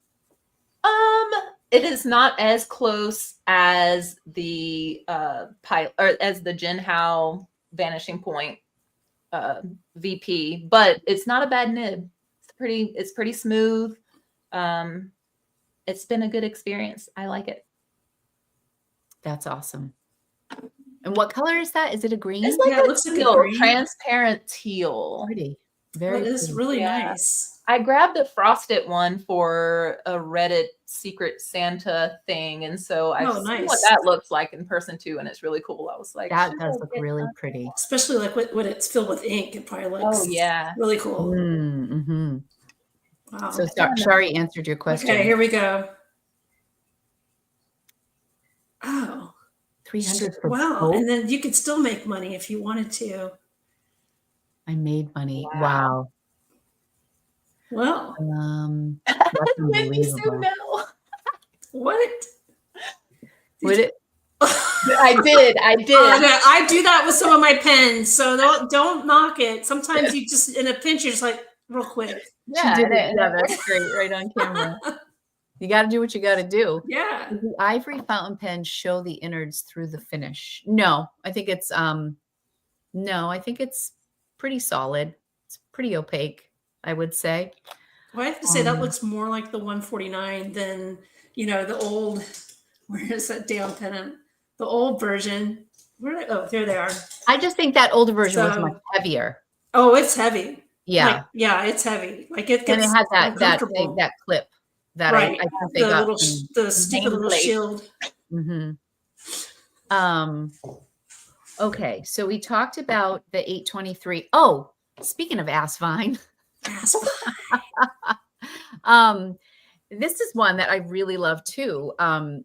It is not as close as the Pilot or as the Jinhao Vanishing Point VP, but it's not a bad nib. It's pretty smooth. It's been a good experience. I like it. That's awesome. And what color is that? Is it a green? It's like Yeah, it looks like a teal, green. transparent teal. Pretty. Very That is pretty. really Yeah. nice. I grabbed a frosted one for a Reddit Secret Santa thing, and so I've seen what nice. that looks like in person too, and it's really cool. I was like, That should does I look get really that? pretty. Especially like when it's filled with ink, it probably looks Oh yeah. really cool. Mm-hmm. Wow. So Shari answered your question. Okay, here we go. Oh 300 for Wow. both? And then you could still make money if you wanted to. I made money. Wow. Wow. Well, That's Wendy so unbelievable. no. what? Would it? I did. I do that with some of my pens, so don't knock it. Sometimes you just in a pinch, you're just like real quick. Yeah, She did it. and Yeah, it that's worked. great. Right on camera. You got to do what you got to do. Yeah. Does the ivory fountain pen show the innards through the finish? No, I think it's pretty solid. It's pretty opaque, I would say. Well, I have to say that looks more like the 149 than the old. Where is that damn pen? The old version. There they are. I just think that older version was much heavier. Oh, it's heavy. Yeah. It's heavy. Like it And gets it had that uncomfortable. that clip that right. I think they the got little the stupid little nameplate. shield. Okay, so we talked about the 823. Oh, speaking of ass vine. This is one that I really love too.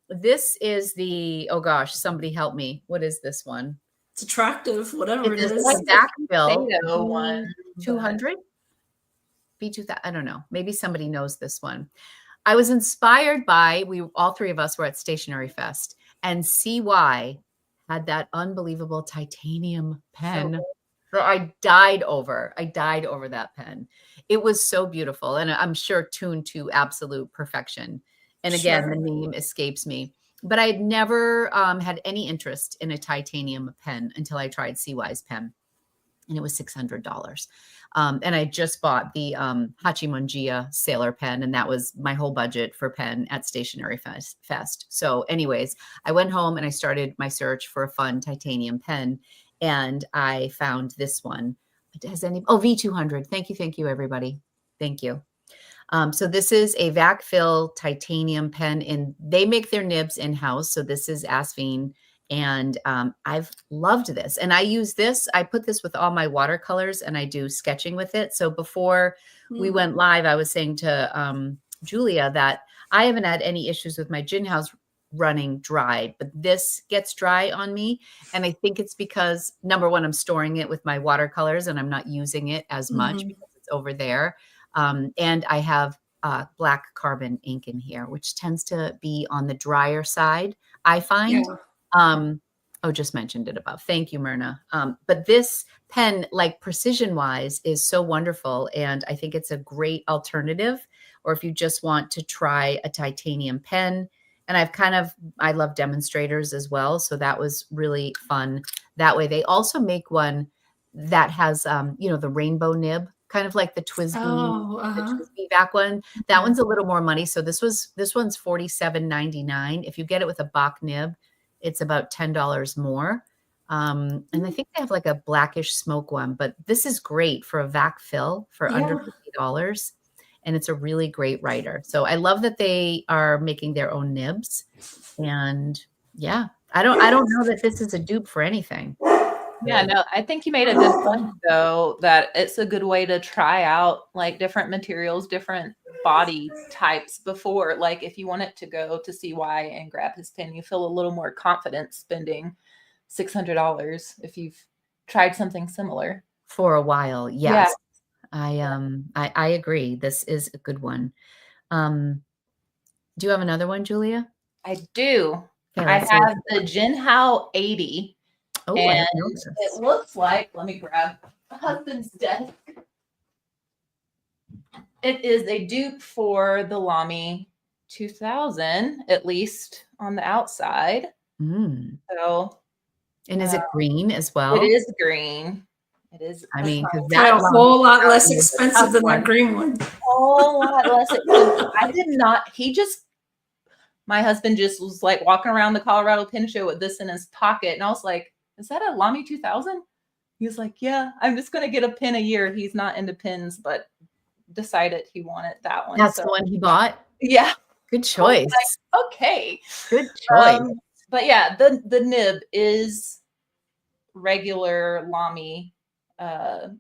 This is the, oh gosh, somebody help me. What is this one? It's attractive, whatever It it is is. like a backfill. Potato one. 200? B2000. I don't know. Maybe somebody knows this one. I was inspired by, all three of us were at Stationery Fest, and CY had that unbelievable titanium pen. So I died over that pen. It was so beautiful, and I'm sure tuned to absolute perfection. And again, the name escapes me. But I had never had any interest in a titanium pen until I tried CY's pen, and it was $600. And I just bought the Hachimanjia Sailor pen, and that was my whole budget for pen at Stationery Fest. So anyways, I went home and I started my search for a fun titanium pen, and I found this one. V200. Thank you, everybody. Thank you. So this is a vac fill titanium pen, and they make their nibs in-house. So this is Asvine. And I've loved this. And I use this. I put this with all my watercolors, and I do sketching with it. So before we went live, I was saying to Julia that I haven't had any issues with my gin house running dry, but this gets dry on me. And I think it's because, number one, I'm storing it with my watercolors and I'm not using it as much because it's over there. And I have black carbon ink in here, which tends to be on the drier side, I find. Just mentioned it above. Thank you, Myrna. But this pen, like precision wise, is so wonderful. And I think it's a great alternative. Or if you just want to try a titanium pen. And I love demonstrators as well. So that was really fun that way. They also make one that has, the rainbow nib, kind of like the TWSBI vac one. That one's a little more money. So this one's $47.99. If you get it with a Bach nib, it's about $10 more. And I think they have like a blackish smoke one, but this is great for a vac fill for under $50. And it's a really great writer. So I love that they are making their own nibs. And yeah, I don't know that this is a dupe for anything. Yeah, no, I think you made a good point though, that it's a good way to try out like different materials, different body types before. Like if you wanted to go to CY and grab his pen, you feel a little more confident spending $600 if you've tried something similar. For a while, yes. Yeah. I agree. This is a good one. Do you have another one, Julia? I do. Okay, I have the Jinhao 80. Oh, and it looks like, let me grab my husband's desk. It is a dupe for the Lamy 2000, at least on the outside. So, and is it green as well? It is green. It is. I mean, that's a whole lot less expensive than that green one. A whole lot less expensive. I did not. My husband just was like walking around the Colorado Pen Show with this in his pocket, and I was like, "Is that a Lamy 2000?" He was like, "Yeah, I'm just going to get a pen a year." He's not into pens, but decided he wanted that one. That's the one he bought? Yeah. Good choice. Like, okay. Good choice. But yeah, the nib is regular Lamy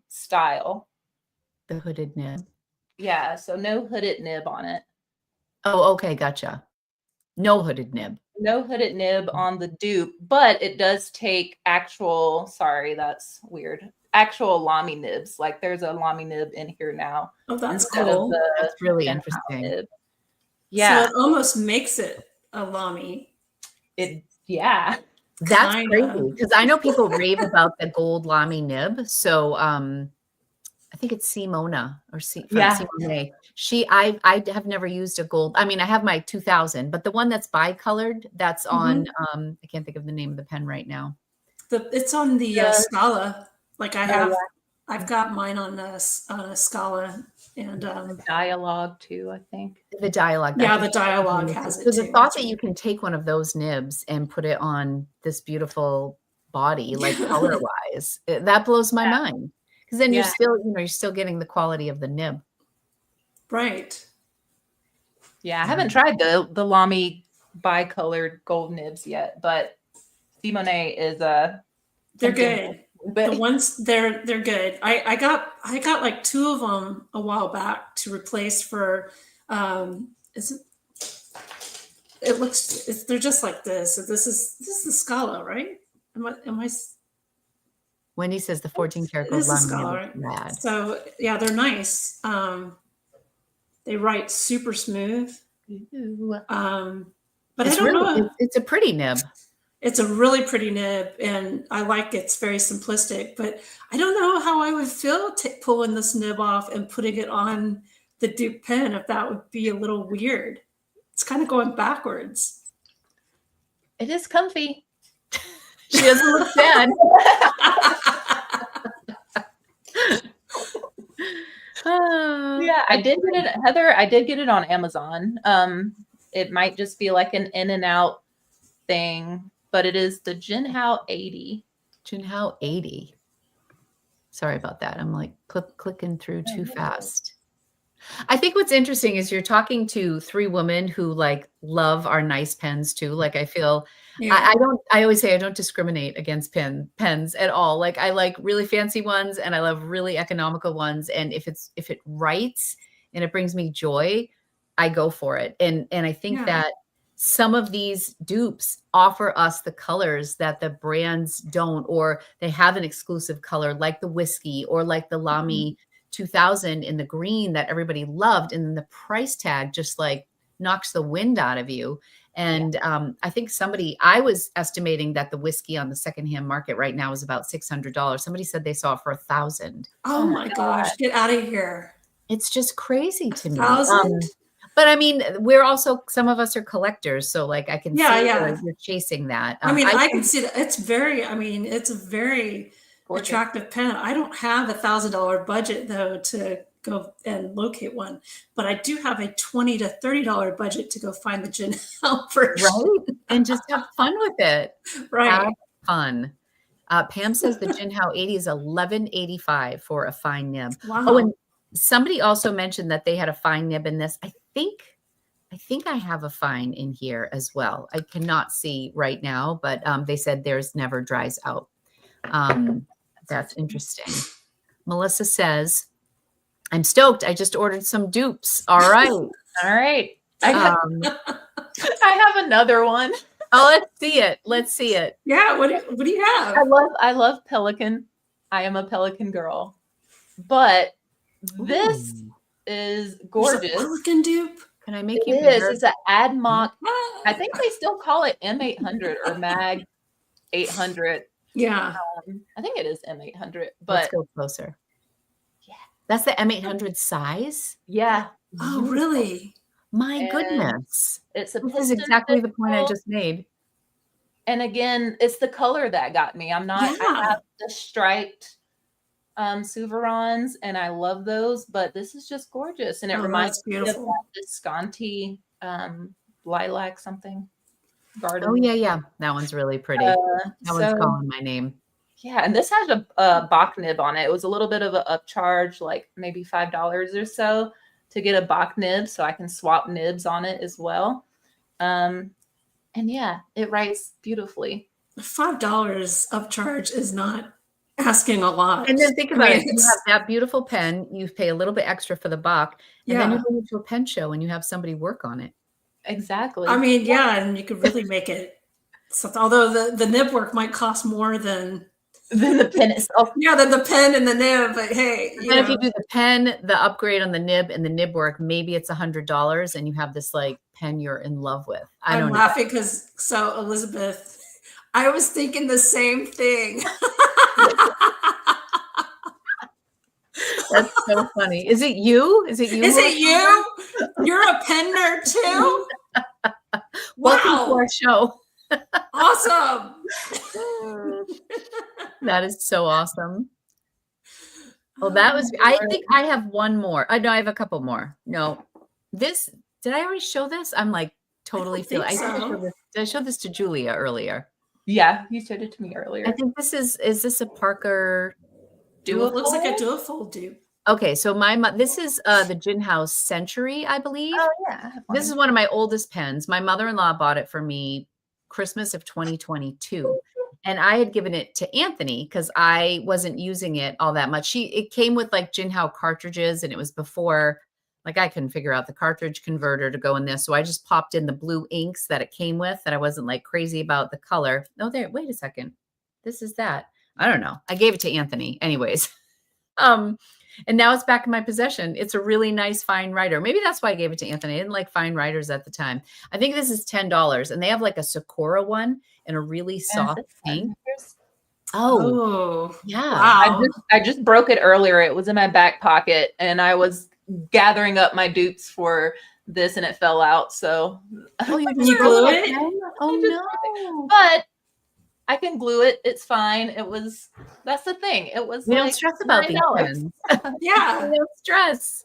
style. The hooded nib. Yeah, so no hooded nib on it. Oh, okay, gotcha. No hooded nib. no hooded nib on the dupe, but it does take actual, sorry, that's weird, actual Lamy nibs. Like there's a Lamy nib in here now Oh, that's instead of cool. the That's really Gen interesting. nib. So Yeah, it almost makes it a Lamy. yeah. That's Kinda. crazy because I know people rave about the gold Lamy nib. So I think it's Simona or from Yeah. Simone. I have never used a gold. I mean, I have my 2000, but the one that's bicolored, that's on I can't think of the name of the pen right now. It's on the Scala. Like yeah. I've got mine on a Scala, and Dialogue too, I think. The dialogue. yeah, the dialogue has it So the too. thought that you can take one of those nibs and put it on this beautiful body, like color wise, that blows my mind. Because then you're still, you're still getting the quality of the nib. Right. Yeah, I haven't tried the Lamy bicolored gold nibs yet, but Simone is they're good. The ones they're good. I got like 2 of them a while back to replace for they're just like this. So this is the Scala, right? Am I Wendy says the 14 karat gold this is Lamy Scala, nib right? is rad. So yeah, they're nice. They write super smooth. But It's I don't know. It's a pretty nib. It's a really pretty nib, and I like it's very simplistic. But I don't know how I would feel pulling this nib off and putting it on the Dupe pen. If that would be a little weird. It's kind of going backwards. It is comfy. She doesn't look sad. Yeah, I did get it, Heather. I did get it on Amazon. It might just be like an in and out thing, but it is the Jinhao 80. Jinhao 80. Sorry about that. I'm like clicking through too fast. I think what's interesting is you're talking to 3 women who like love our nice pens too. Like I feel I always say I don't discriminate against pens at all. Like I like really fancy ones and I love really economical ones. And if it writes and it brings me joy, I go for it. And I think that some of these dupes offer us the colors that the brands don't, or they have an exclusive color like the whiskey or like the Lamy 2000 in the green that everybody loved. And then the price tag just like knocks the wind out of you. And I think I was estimating that the whiskey on the secondhand market right now is about $600. Somebody said they saw it for $1,000. Oh my gosh, get out of here. It's just crazy to me. 1,000? But I mean, some of us are collectors. So like I can see where you're chasing that. I mean, I can see that. It's a very gorgeous, attractive pen. I don't have $1,000 budget though to go and locate one, but I do have a $20 to $30 budget to go find the Jinhao version. Right. And just have fun with it. Right. Have fun. Pam says the Jinhao 80 is $11.85 for a fine nib. Wow. Oh, and somebody also mentioned that they had a fine nib in this. I think I have a fine in here as well. I cannot see right now, but they said theirs never dries out. That's interesting. Melissa says, I'm stoked. I just ordered some dupes. All right. All right. I have another one. Oh, let's see it. Let's see it. Yeah. What do you have? I love Pelican. I am a Pelican girl. But this is gorgeous. Pelican dupe. Can I make you bigger? It's an AdMock. I think they still call it M800 or Mag 800. Yeah. I think it is M800. But let's go closer. Yeah. That's the M800 size? Yeah. Oh, really? My goodness. This is exactly the point I just made. And again, it's the color that got me. I have the striped Souverons, and I love those, but this is just gorgeous. And it reminds me of that Visconti lilac something garden. Oh, yeah. That one's really pretty. That one's calling my name. Yeah, and this has a Bach nib on it. It was a little bit of an upcharge, like maybe $5 or so to get a Bach nib, so I can swap nibs on it as well. And yeah, it writes beautifully. $5 upcharge is not asking a lot. And then think about it. You have that beautiful pen. You pay a little bit extra for the Bach, and then you go to a pen show and you have somebody work on it. Exactly. I mean, yeah, and you could really make it. So, although the nib work might cost more than Then the pen itself. yeah, than the pen and the nib, but hey, And if you do the pen, the upgrade on the nib and the nib work, maybe it's $100 and you have this like pen you're in love with. I'm laughing because so Elizabeth, I was thinking the same thing. That's so funny. Is it you? Is it you? Is it you? You're a pen nerd too? Welcome to Wow. our show. Awesome. That is so awesome. Well, that was, I think I have one more. I know I have a couple more. No, this, did I already show this? I'm like totally feeling, did I show this to Julia earlier? Yeah, you showed it to me earlier. I think this is this a Parker dual? It looks like a duofold dupe. Okay, so this is the Gin House Century, I believe. Oh yeah. This is one of my oldest pens. My mother-in-law bought it for me Christmas of 2022. And I had given it to Anthony because I wasn't using it all that much. It came with like Gin House cartridges, and it was before, like I couldn't figure out the cartridge converter to go in this. So I just popped in the blue inks that it came with, that I wasn't like crazy about the color. No, there, wait a second. This is that. I don't know. I gave it to Anthony anyways. And now it's back in my possession. It's a really nice fine writer. Maybe that's why I gave it to Anthony. I didn't like fine writers at the time. I think this is $10, and they have like a Sakura one in a really soft pink. Oh, yeah. Wow. I just broke it earlier. It was in my back pocket, and I was gathering up my dupes for this, and it fell out. So you glue it? Oh no! But I can glue it. It's fine. That's the thing. It was. We don't stress about these pens. Yeah. We don't stress.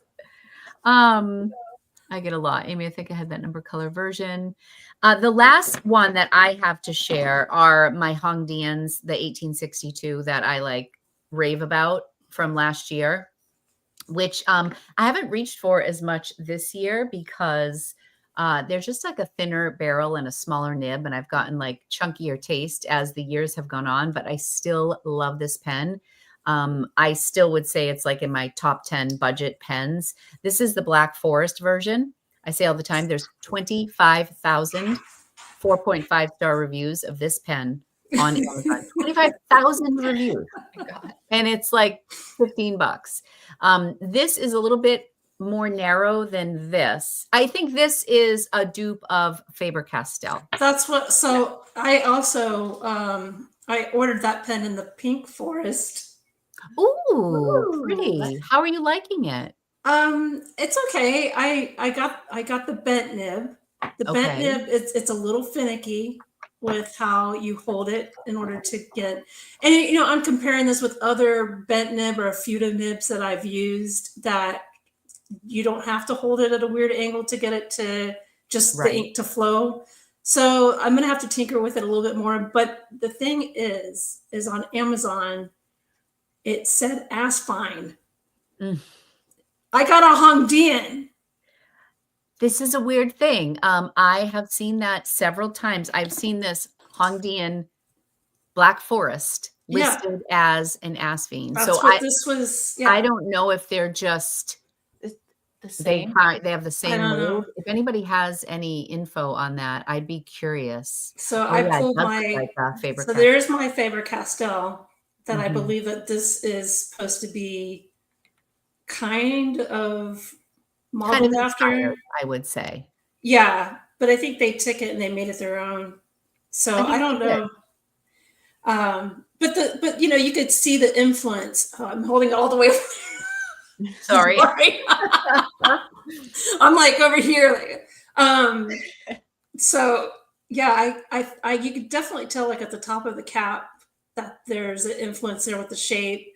I get a lot. Amy, I think I had that number color version. The last one that I have to share are my Hongdians, the 1862 that I like rave about from last year, which I haven't reached for as much this year because they're just like a thinner barrel and a smaller nib. And I've gotten like chunkier taste as the years have gone on, but I still love this pen. I still would say it's like in my top 10 budget pens. This is the Black Forest version. I say all the time, there's 25,000 4.5-star reviews of this pen on Amazon. 25,000 reviews. Oh my God. And it's like $15. This is a little bit more narrow than this. I think this is a dupe of Faber-Castell. That's what, so I also, I ordered that pen in the pink forest. Ooh, pretty. How are you liking it? It's okay. I got the bent nib. The bent nib, it's a little finicky with how you hold it in order to get, and you know, I'm comparing this with other bent nib or Futa nibs that I've used that you don't have to hold it at a weird angle to get it to just the ink to flow. So I'm gonna have to tinker with it a little bit more. But the thing is on Amazon, it said Aspine. I got a Hongdian. This is a weird thing. I have seen that several times. I've seen this Hongdian Black Forest listed as an Aspine. That's so what this was. Yeah. I don't know if they're just the same. They have the same mold. If anybody has any info on that, I'd be curious. So I pulled my so there's my Faber-Castell that I believe that this is supposed to be kind of modeled after. I would say. Yeah, but I think they took it and they made it their own. So I don't know. But you know, you could see the influence. Oh, I'm holding it all the way. Sorry. I'm like over here. So yeah, I you could definitely tell like at the top of the cap that there's an influence there with the shape.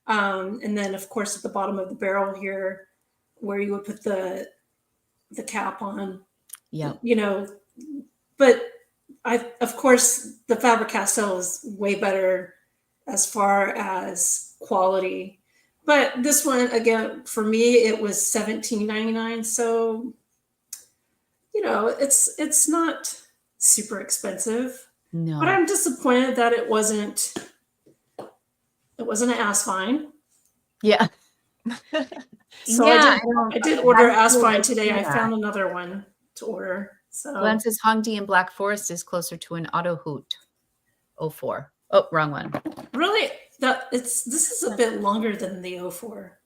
And then of course at the bottom of the barrel here, where you would put the cap on. Yeah. You know, but of course the Faber-Castell is way better as far as quality. But this one, again, for me, it was $17.99. So, you know, it's not super expensive. No. But I'm disappointed that it wasn't an Aspine. Yeah. So yeah, I did order Aspine today. I found another one. to order. So Glenn says Hongdi and Black Forest is closer to an Auto Hoot 04. Oh, wrong one. really, this is a bit longer than the 04.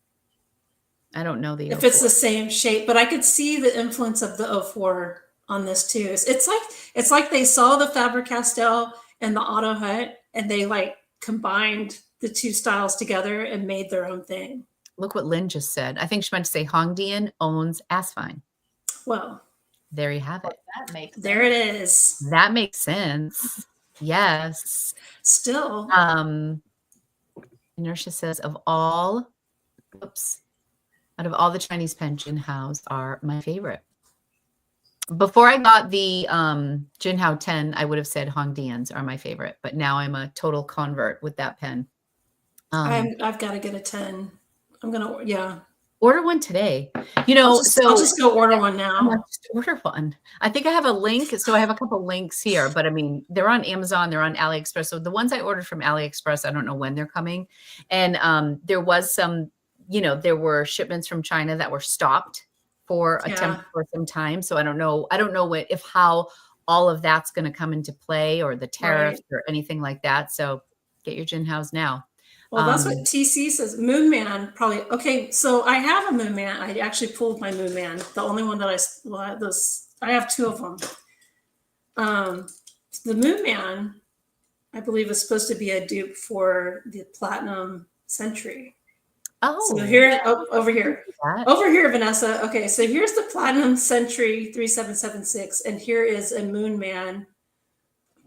I don't know the If 04. it's the same shape, but I could see the influence of the 04 on this too. It's like they saw the Faber-Castell and the Auto Hut, and they like combined the two styles together and made their own thing. Look what Lynn just said. I think she meant to say Hongdian owns Asfine. Well, there you have it. That makes sense. There it is. That makes sense. Yes. Still. Inertia says out of all the Chinese pen, Jinhaos are my favorite. Before I got the Jinhao 10, I would have said Hongdians are my favorite, but now I'm a total convert with that pen. I've got to get a 10. I'm gonna, yeah. Order one today. I'll just go order one now. Just order one. I think I have a link. So I have a couple links here, but I mean, they're on Amazon, they're on AliExpress. So the ones I ordered from AliExpress, I don't know when they're coming. And there was some, there were shipments from China that were stopped for some time. So I don't know how all of that's going to come into play, or the tariffs or anything like that. So get your Jinhaos now. Well, that's what TC says. Moon Man, probably. Okay, so I have a Moon Man. I actually pulled my Moon Man. The only one that I have two of them. The Moon Man, I believe, is supposed to be a dupe for the Platinum Century. Oh, so here, over here, Vanessa. Okay, so here's the Platinum Century 3776, and here is a Moon Man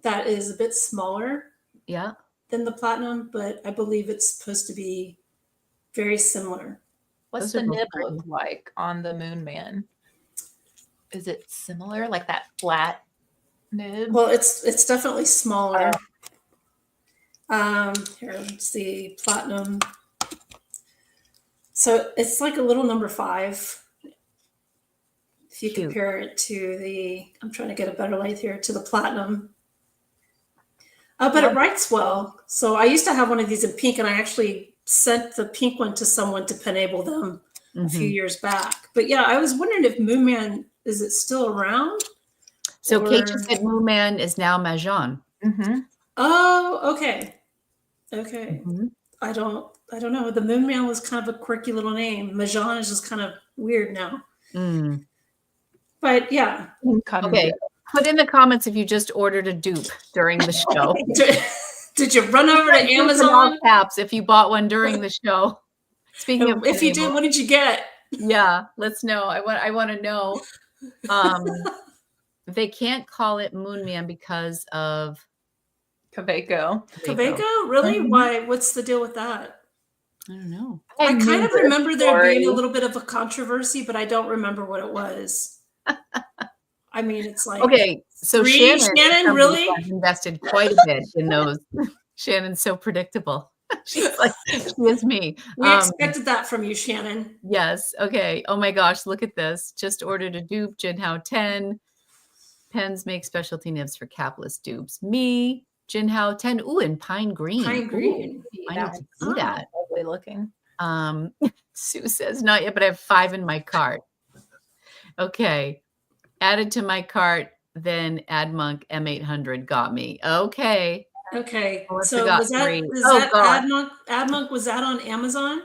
that is a bit smaller. Yeah. Than the Platinum, but I believe it's supposed to be very similar. What's the nib look like on the Moon Man? Is it similar, like that flat nib? Well, it's definitely smaller. Here, let's see, Platinum. So it's like a little number 5. If you compare it to I'm trying to get a better light here, to the Platinum. But it writes well. So I used to have one of these in pink, and I actually sent the pink one to someone to penable them a few years back. But yeah, I was wondering if Moon Man, is it still around? So Kate just said Moon Man is now Majon. Mm-hmm. Oh, okay. Okay. Mm-hmm. I don't know. The Moon Man was kind of a quirky little name. Majon is just kind of weird now. Mm. But yeah. Okay. Put in the comments if you just ordered a dupe during the show. Did you run over to Amazon? Caps if you bought one during the show. Speaking of, if you did, what did you get? Yeah, let's know. I want to know. They can't call it Moon Man because of Kaweco. Kaweco? Really? Mm-hmm. Why? What's the deal with that? I don't know. I kind of remember there being a little bit of a controversy, but I don't remember what it was. I mean, it's like, okay, so Shannon really invested quite a bit in those. Shannon's so predictable. She's like, she is me. We expected that from you, Shannon. Yes. Okay. Oh my gosh, look at this. Just ordered a dupe, Jinhao 10. Pens make specialty nibs for capless dupes. Me, Jinhao 10. Ooh, and pine green. Pine green. I need to see that. Lovely looking. Sue says, not yet, but I have 5 in my cart. Okay. Added to my cart, then AdMonk M800 got me. Okay. Okay. Oh, so was that AdMonk, was that on Amazon?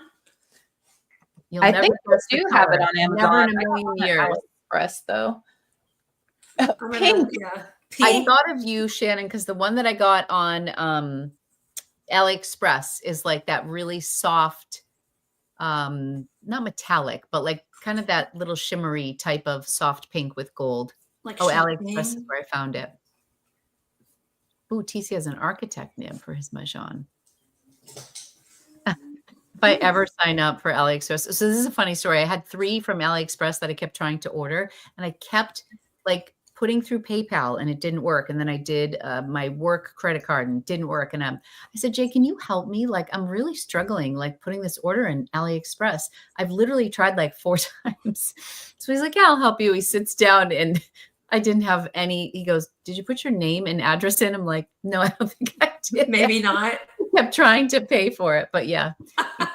I think we do have it on Amazon. Never in a million years. AliExpress, though. Pink. Yeah. I thought of you, Shannon, because the one that I got on AliExpress is like that really soft, not metallic, but like kind of that little shimmery type of soft pink with gold. Like AliExpress is where I found it. Ooh, TC has an architect nib for his Majon. If I ever sign up for AliExpress. So this is a funny story. I had 3 from AliExpress that I kept trying to order, and I kept like putting through PayPal and it didn't work. And then I did my work credit card and it didn't work. And I said, Jay, can you help me? Like, I'm really struggling, like putting this order in AliExpress. I've literally tried like 4 times. So he's like, yeah, I'll help you. He sits down and I didn't have any. He goes, did you put your name and address in? I'm like, no, I don't think I did. Maybe not. I kept trying to pay for it, but yeah,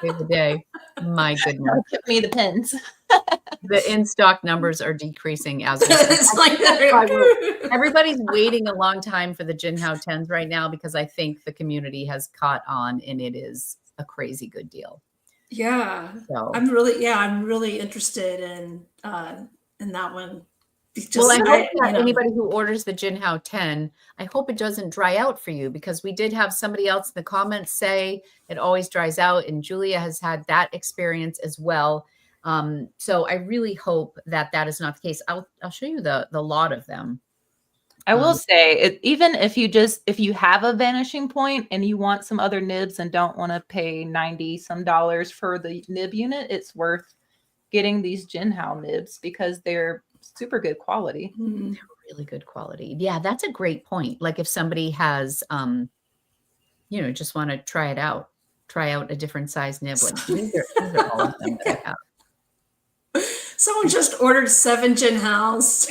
he save the day. My goodness. Give me the pins. The in-stock numbers are decreasing as we speak. It's like That's why everybody's waiting a long time for the Jinhao 10s right now because I think the community has caught on and it is a crazy good deal. Yeah. So I'm really interested in that one. well, I hope that anybody who orders the Jinhao 10, I hope it doesn't dry out for you because we did have somebody else in the comments say it always dries out, and Julia has had that experience as well. So I really hope that that is not the case. I'll show you the lot of them. I will say, even if you have a vanishing point and you want some other nibs and don't want to pay $90 some for the nib unit, it's worth getting these Jinhao nibs because they're super good quality. Mm-hmm. Really good quality. Yeah, that's a great point. Like if somebody has, just want to try out a different size nib. Like these are all of them that I have. Someone just ordered 7 Jinhaos.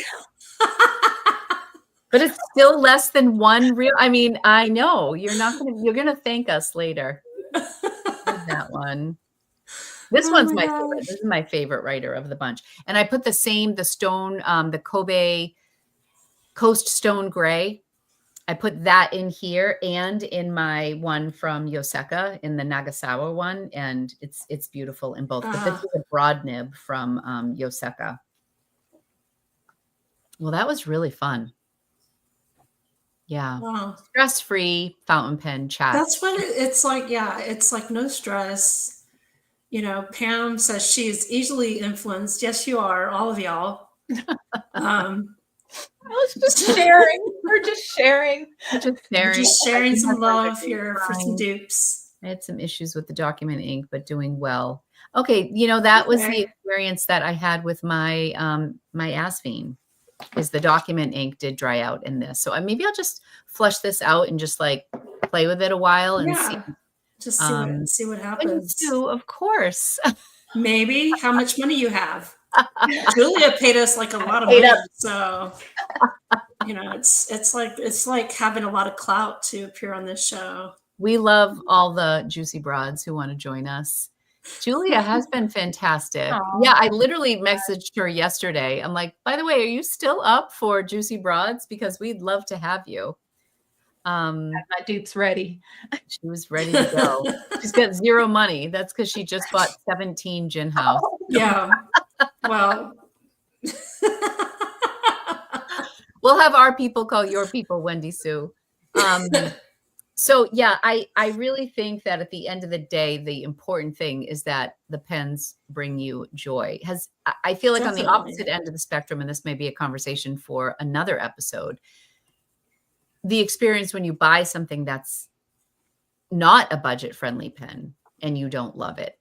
But it's still less than one real. I mean, I know you're gonna thank us later. That one. This one's my favorite. This is my favorite writer of the bunch. And I put the stone, the Kobe Coast Stone Gray. I put that in here and in my one from Yoseka in the Nagasawa one. And it's beautiful in both. But this is a broad nib from Yoseka. Well, that was really fun. Yeah. Wow. Stress-free fountain pen chat. That's what it's like. Yeah. It's like no stress. Pam says she is easily influenced. Yes, you are, all of y'all. I was just sharing. We're just sharing. Just sharing some love here for some dupes. I had some issues with the document ink, but doing well. Okay, that was the experience that I had with my my Asvine. Is the document ink did dry out in this. So maybe I'll just flush this out and just like play with it a while and see. Just see what happens. Of course. Maybe how much money you have. Julia paid us like a lot of money. So it's like having a lot of clout to appear on this show. We love all the juicy broads who want to join us. Julia has been fantastic. Aww. Yeah, I literally messaged her yesterday. I'm like, by the way, are you still up for Juicy Broads? Because we'd love to have you. My dupes ready. She was ready to go. She's got zero money. That's because she just bought 17 Jinhao. Yeah. Well, we'll have our people call your people, Wendy Sue. So yeah, I really think that at the end of the day, the important thing is that the pens bring you joy. I feel like Definitely. On the opposite end of the spectrum, and this may be a conversation for another episode, the experience when you buy something that's not a budget-friendly pen and you don't love it,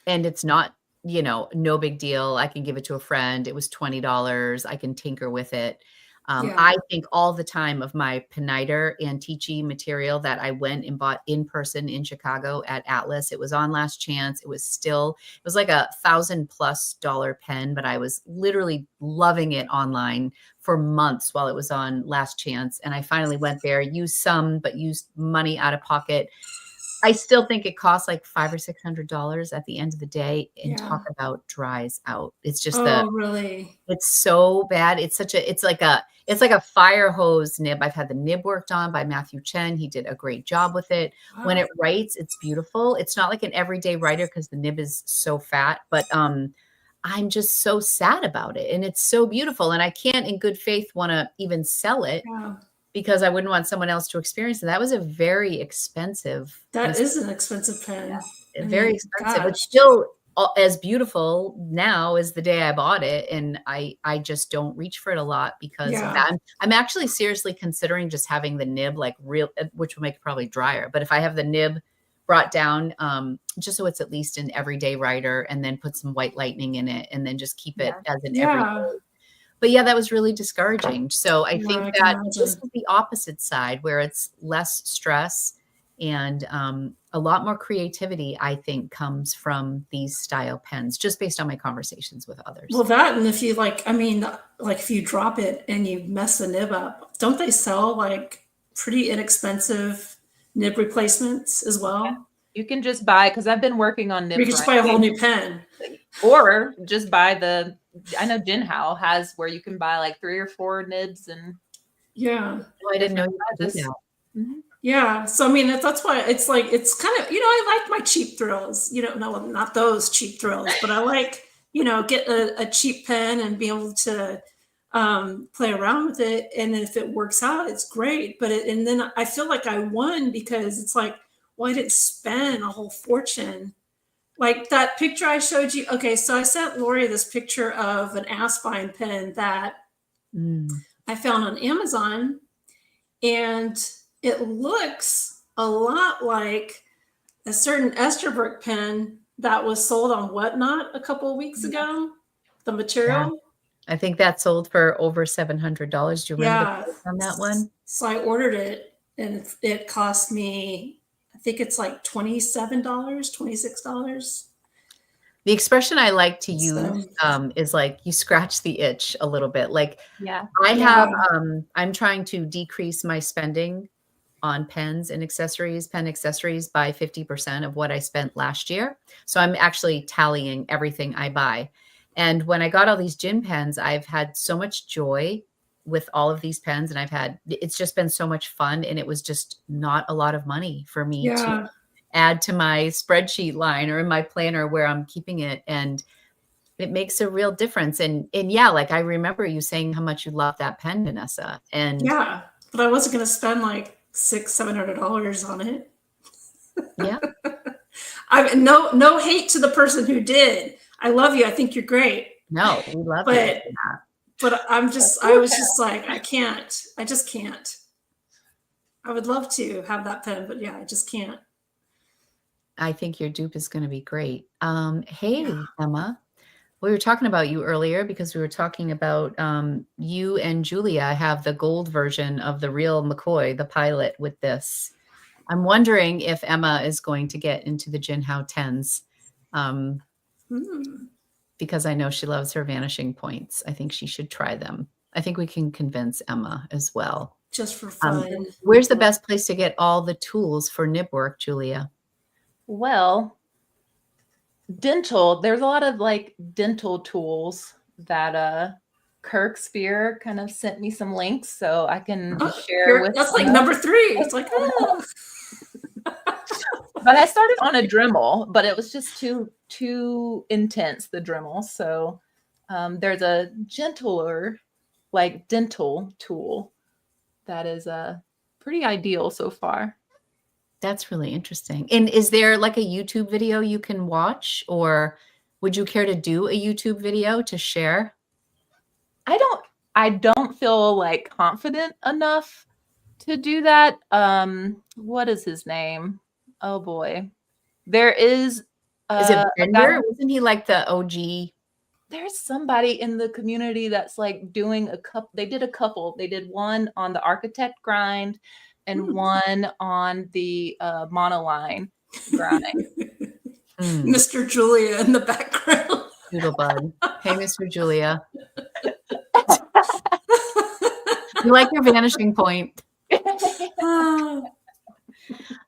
and it's not, no big deal. I can give it to a friend. It was $20. I can tinker with it. I think all the time of my Peniter Antici material that I went and bought in person in Chicago at Atlas. It was on last chance. It was like a $1,000+ pen, but I was literally loving it online for months while it was on last chance. And I finally went there, used some, but used money out of pocket. I still think it costs like $500 or $600 at the end of the day. And talk about dries out. It's just really, it's so bad. It's like a fire hose nib. I've had the nib worked on by Matthew Chen. He did a great job with it. Wow. When it writes, it's beautiful. It's not like an everyday writer because the nib is so fat, but I'm just so sad about it. And it's so beautiful. And I can't in good faith want to even sell it. Yeah. Because I wouldn't want someone else to experience it. That was a very expensive. That is an expensive pen. Yeah, very expensive. It's still as beautiful now as the day I bought it. And I just don't reach for it a lot because of that. I'm actually seriously considering just having the nib which will make it probably drier. But if I have the nib brought down, just so it's at least an everyday writer, and then put some white lightning in it and then just keep it as an everyday. But yeah, that was really discouraging. So I think that this is the opposite side where it's less stress and a lot more creativity, I think, comes from these style pens, just based on my conversations with others. Well, that, and if you if you drop it and you mess the nib up, don't they sell like pretty inexpensive nib replacements as well? You can just buy, because I've been working on nib You can just buy a whole grinding, new pen. or just buy I know Jinhao has where you can buy like 3 or 4 nibs and Yeah. Oh, I didn't know you could do sizes. that. Mhm. Yeah. So I mean, that's why it's like it's kind of, I like my cheap thrills. No, not those cheap thrills, but I like, get a cheap pen and be able to play around with it. And if it works out, it's great. And then I feel like I won because it's like, well, I didn't spend a whole fortune. Like that picture I showed you. Okay, so I sent Lori this picture of an Aspine pen that Mm. I found on Amazon, and it looks a lot like a certain Esterbrook pen that was sold on Whatnot a couple of weeks ago. The Yeah. material. I think that sold for over $700. Do you remember the Yeah. price on that one? So I ordered it, and it cost me, I think it's like $27, $26. The expression I like to So, use is like you scratch the itch a little bit. Like Yeah. I yeah. have, I'm trying to decrease my spending on pens and accessories, pen accessories by 50% of what I spent last year. So I'm actually tallying everything I buy. And when I got all these gin pens, I've had so much joy with all of these pens, and it's just been so much fun. And it was just not a lot of money for me to Yeah. add to my spreadsheet line or in my planner where I'm keeping it. And it makes a real difference. And yeah, like I remember you saying how much you love that pen, Vanessa. And Yeah. But I wasn't going to spend like $600-700 on it. yeah, I no hate to the person who did. I love you. I think you're great. no, we love you. But I was just like, I can't. I just can't. I would love to have that pen, but yeah, I just can't. I think your dupe is going to be great. Hey, Yeah. Emma, we were talking about you earlier because we were talking about you and Julia have the gold version of the real McCoy, the pilot, with this. I'm wondering if Emma is going to get into the Jinhao 10s because I know she loves her vanishing points. I think she should try them. I think we can convince Emma as well. Just for fun. Where's the best place to get all the tools for nib work, Julia? Well, there's a lot of like dental tools that Kirk Spear kind of sent me some links so I can share with. That's like number 3. It's like, oh. But I started on a Dremel, but it was just too intense, the Dremel. So there's a gentler, like dental tool that is pretty ideal so far. That's really interesting. And is there like a YouTube video you can watch, or would you care to do a YouTube video to share? I don't feel like confident enough to do that. What is his name? Oh boy. There is it Bender? Wasn't he like the OG? There's somebody in the community that's like doing a couple. They did one on the architect grind and one on the monoline grinding. Mr. Julia in the background. Doodlebud. Hey, Mr. Julia. You like your vanishing point.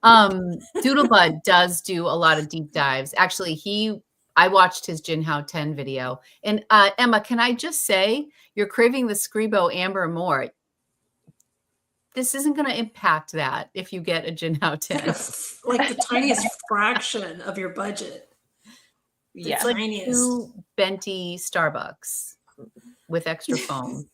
Doodlebud does do a lot of deep dives. Actually, I watched his Jinhao 10 video. And Emma, can I just say, you're craving the Scribo Amber more. This isn't going to impact that if you get a Jinhao 10. Like the tiniest fraction of your budget. Yeah. It's like 2 Venti Starbucks with extra foam.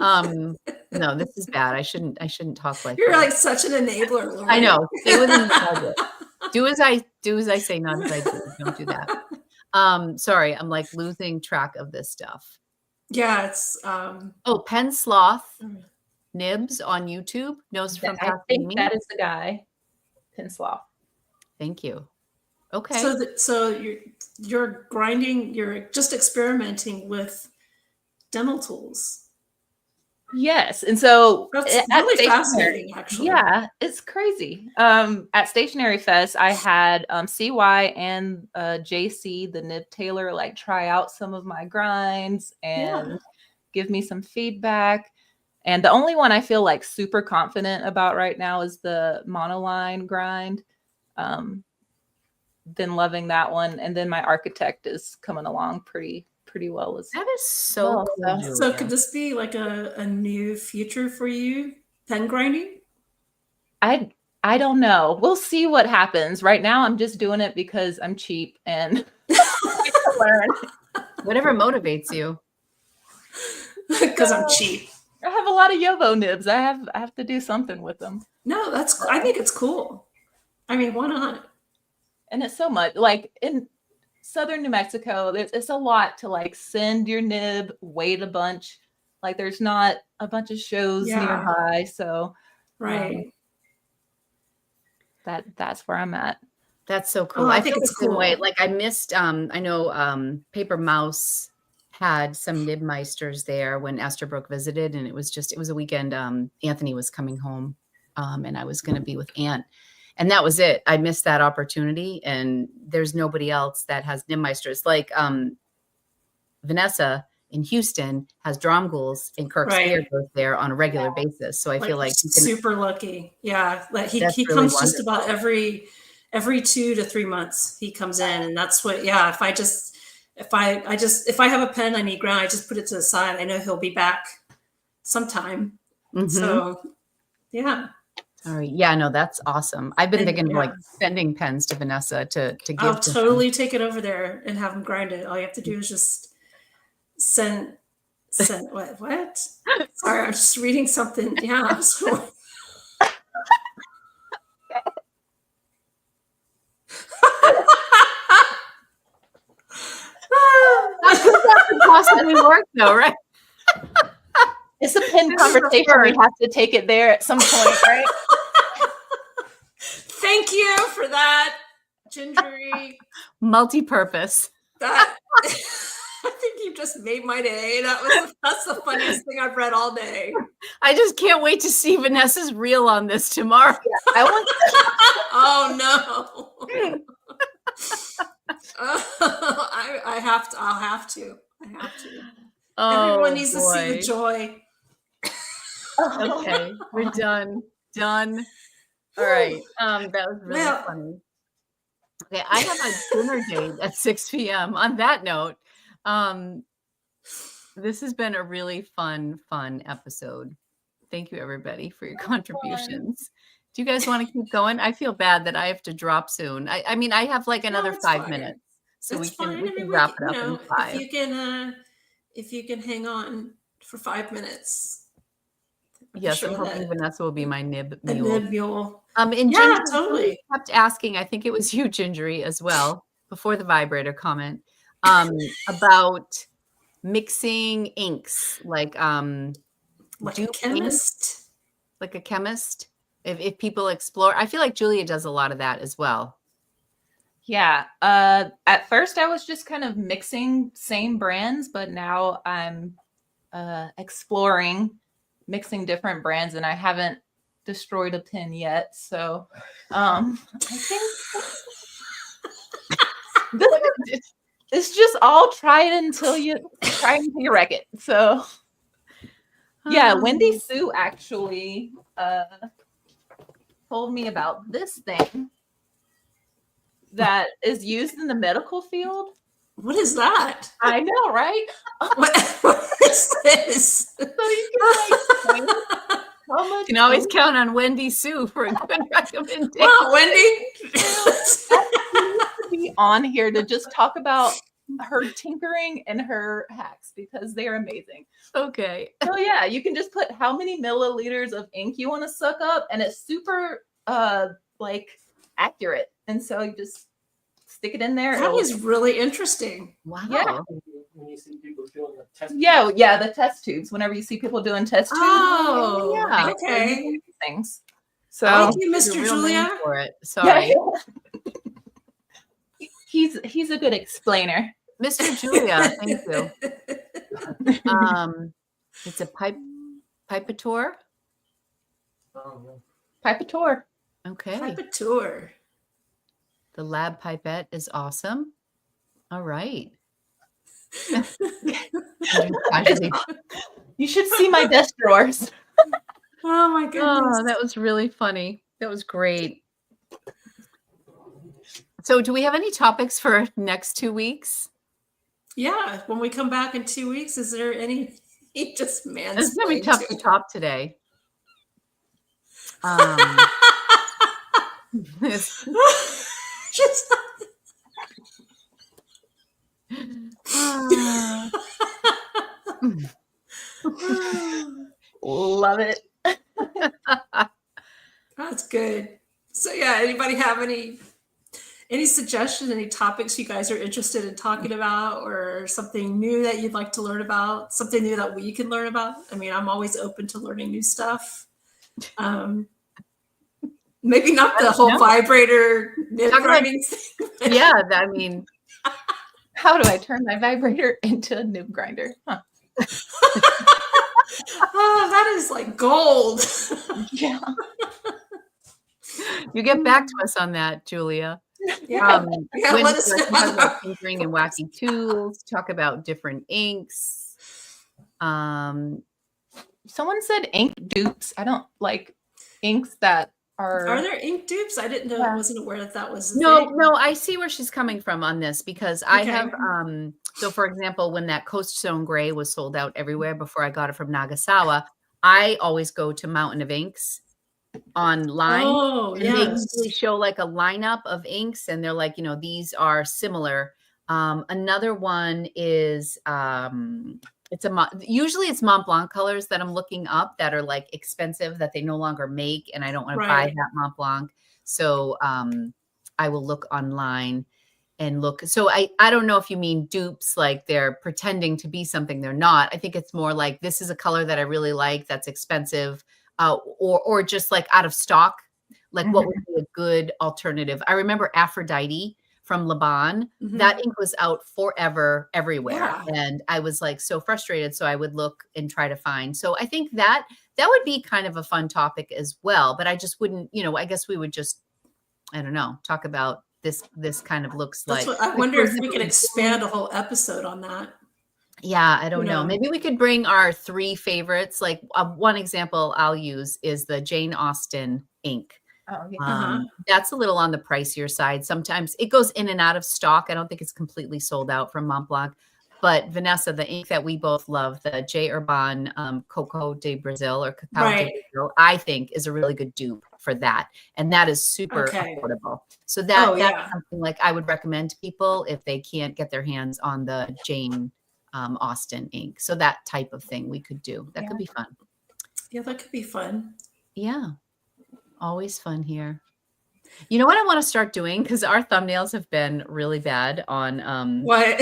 No, this is bad. I shouldn't talk like You're that. like such an enabler, Lori. I know. Stay within the budget. Do as I say, not as I do. Don't do that. Sorry, I'm like losing track of this stuff. Yeah, it's Pen Sloth Nibs on YouTube. Knows from I think that is the guy. Pen Sloth. Thank you. Okay. So you're grinding, you're just experimenting with dental tools. Yes. And so that's really fascinating, actually. Yeah, it's crazy. At Stationery Fest, I had CY and JC, the nib tailor, like try out some of my grinds and give me some feedback. And the only one I feel like super confident about right now is the monoline grind. been loving that one. And then my architect is coming along pretty well as That is so cool. So could this be like a new future for you? Pen grinding? I don't know. We'll see what happens. Right now, I'm just doing it because I'm cheap and learn. Whatever motivates you. Because I'm cheap. I have a lot of Yovo nibs. I have to do something with them. No, I think it's cool. I mean, why not? And it's so much like in southern New Mexico, it's a lot to like send your nib, wait a bunch. Like there's not a bunch of shows nearby. So right. That's where I'm at. That's so cool. Oh, I think feel it's the same cool. way. Like I missed, I know Paper Mouse had some Nibmeisters there when Esterbrook visited, and it was a weekend. Anthony was coming home, and I was going to be with Aunt, and that was it. I missed that opportunity, and there's nobody else that has Nibmeisters. Like Vanessa in Houston has Dromgools, and Kirk Spear goes there on a regular basis. So I feel like super lucky. Yeah, like he really comes wonderful. just about every 2 to 3 months he comes in, and that's what. Yeah, if I have a pen I need ground, I just put it to the side. I know he'll be back sometime. Mhm. So yeah. All right. Yeah, no, that's awesome. I've been thinking of like sending pens to Vanessa to give. I'll totally take it over there and have him grind it. All you have to do is just send what? Sorry, I'm just reading something. Yeah. So. That could possibly work though, right? It's a pen conversation. We have to take it there at some point, right? Thank you for that, Gingery. Multi-purpose. That I think you just made my day. That's the funniest thing I've read all day. I just can't wait to see Vanessa's reel on this tomorrow. Yeah, I want. Oh no. I have to. I'll have to. I have to. Oh, everyone needs to see the joy. Okay, we're done. All right. That was really funny. Okay, I have a dinner date at 6 p.m. On that note, this has been a really fun episode. Thank you, everybody, for your contributions. Do you guys want to keep going? I feel bad that I have to drop soon. I mean, I have like another 5 minutes, so we can wrap it up in 5. If you can hang on for 5 minutes. Yes, I'm hoping Vanessa will be my nib mule. A nib mule. And yeah, Ginger totally. kept asking, I think it was you, Gingery, as well, before the vibrator comment, about mixing inks, like a chemist. Like a chemist. If people explore, I feel like Julia does a lot of that as well. Yeah. At first I was just kind of mixing same brands, but now I'm exploring mixing different brands, and I haven't destroyed a pen yet. So I think it's just all try it until you wreck it. So yeah, Wendy Sue actually told me about this thing that is used in the medical field. What is that? I know, right? What is this? So you can like how much you can always count on Wendy Sue for a good recommendation. Wow, Wendy. Be on here to just talk about her tinkering and her hacks because they're amazing. Okay. So yeah, you can just put how many milliliters of ink you want to suck up, and it's super like accurate. And so you just stick it in there. That is really interesting. Wow. Yeah. When you see people doing the test yeah, the test tubes. Whenever you see people doing test tubes. Oh, yeah. Okay. Things. So thank you, Mr. Julia. For it. Sorry. He's a good explainer. Mr. Julia, thank you. It's a pipeteur. Pipeteur. Okay. Pipeteur. The lab pipette is awesome. All right. You should see my desk drawers. Oh my goodness. Oh, that was really funny. That was great. So do we have any topics for next 2 weeks? Yeah, when we come back in 2 weeks, is there any? He just It's gonna be mansplained tough to to top today. It's- Just- Love it. That's good. So yeah, anybody have any suggestions, any topics you guys are interested in talking about, or something new that you'd like to learn about, something new that we can learn about? I mean, I'm always open to learning new stuff. Maybe not the whole vibrator nib grinding thing. Yeah, I mean, How do I turn my vibrator into a nib grinder? Huh. Oh, that is like gold. Yeah. you get back to us on that, Julia. Yeah. Yeah, when let us we know. talk about tinkering and wacky tools, talk about different inks. Someone said ink dupes. I don't like inks that Are there ink dupes? I didn't know. I wasn't aware that was a No, thing. no, I see where she's coming from on this because I Okay. have so for example, when that Coast Stone Gray was sold out everywhere before I got it from Nagasawa, I always go to Mountain of Inks online. Oh, And they yes. usually show like a lineup of inks and they're like, these are similar. Another one is usually it's Mont Blanc colors that I'm looking up that are like expensive that they no longer make and I don't want to buy Right. that Mont Blanc. So I will look online and look. So I don't know if you mean dupes, like they're pretending to be something they're not. I think it's more like this is a color that I really like that's expensive, or just like out of stock. Like what would be a good alternative? I remember Aphrodite from Laban. Mhm. That ink was out forever, everywhere. Yeah. And I was like so frustrated. So I would look and try to find. So I think that would be kind of a fun topic as well. But I just wouldn't, I guess we would just, I don't know, talk about this kind of looks That's like. what I wonder for if we example, could expand a whole episode on that. Yeah, I don't You know. know. Maybe we could bring our 3 favorites. Like one example I'll use is the Jane Austen ink. Oh, yeah. That's a little on the pricier side. Sometimes it goes in and out of stock. I don't think it's completely sold out from Mont Blanc. But Vanessa, the ink that we both love, the J. Urban Coco de Brazil or Cacao Right. de Brazil, I think is a really good dupe for that. And that is super Okay. affordable. So Oh, that's yeah. something like I would recommend to people if they can't get their hands on the Jane Austen ink. So that type of thing we could do. That could be fun. Yeah, that could be fun. Yeah. Always fun here. You know what I want to start doing? Because our thumbnails have been really bad on What?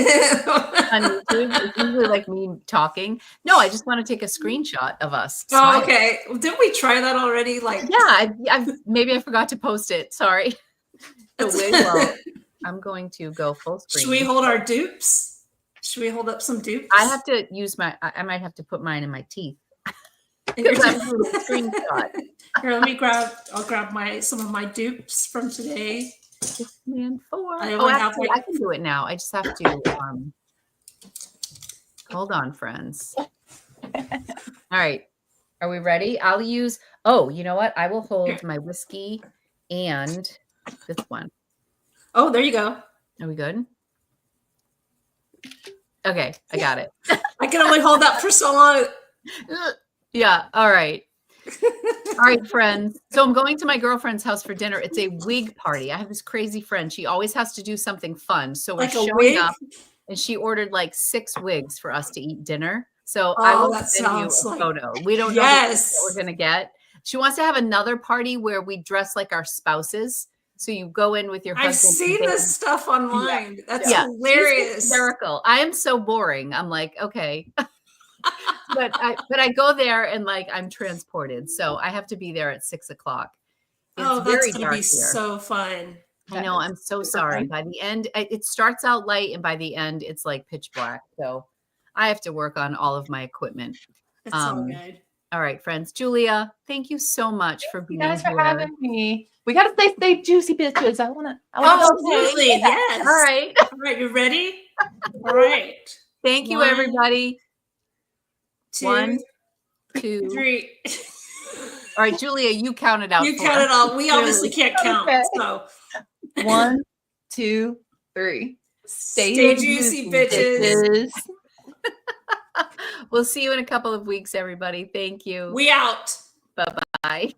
on YouTube. It's usually like me talking. No, I just want to take a screenshot of us. Oh, smiling. okay. Well, didn't we try that already? Like, Yeah, maybe I forgot to post it. Sorry. So That's- well, I'm going to go full screen. should we hold our dupes? Should we hold up some dupes? I have to use I might have to put mine in my teeth. In your Because I'm dupe- doing a screenshot. Here, I'll grab some of my dupes from today. Man, 4. I Oh, only have, actually, like- I can do it now. I just have to hold on, friends. All right. Are we ready? I'll use, you know what? I will hold my whiskey and this one. Oh, there you go. Are we good? Okay, I got it. I can only hold that for so long. Yeah, all right. All right, friends. So I'm going to my girlfriend's house for dinner. It's a wig party. I have this crazy friend. She always has to do something fun. So we're Like a showing wig? up and she ordered like 6 wigs for us to eat dinner. So Oh, I will that send you a sounds like- photo. We don't know Yes. what we're going to get. She wants to have another party where we dress like our spouses. So you go in with your I've husband. seen this stuff online. That's Yeah, hilarious. She's hysterical. I am so boring. I'm like, okay. but I go there and like I'm transported. So I have to be there at 6 o'clock. It's Oh, very that's gonna dark be here. so fun. I know. I'm so sorry. By the end, it starts out light, and by the end, it's like pitch black. So I have to work on all of my equipment. It's all good. All right, friends. Julia, thank you so much for You being guys here. for having me. We gotta stay juicy bitches. I wanna Absolutely, yes. All right. All right, you ready? All right. Thank you, One, everybody. 2, 1, 2. 3. All right, Julia, you counted out. You for count us. it all. We obviously can't count. Okay. So 1, 2, 3. Stay juicy, bitches. We'll see you in a couple of weeks, everybody. Thank you. We out. Bye-bye.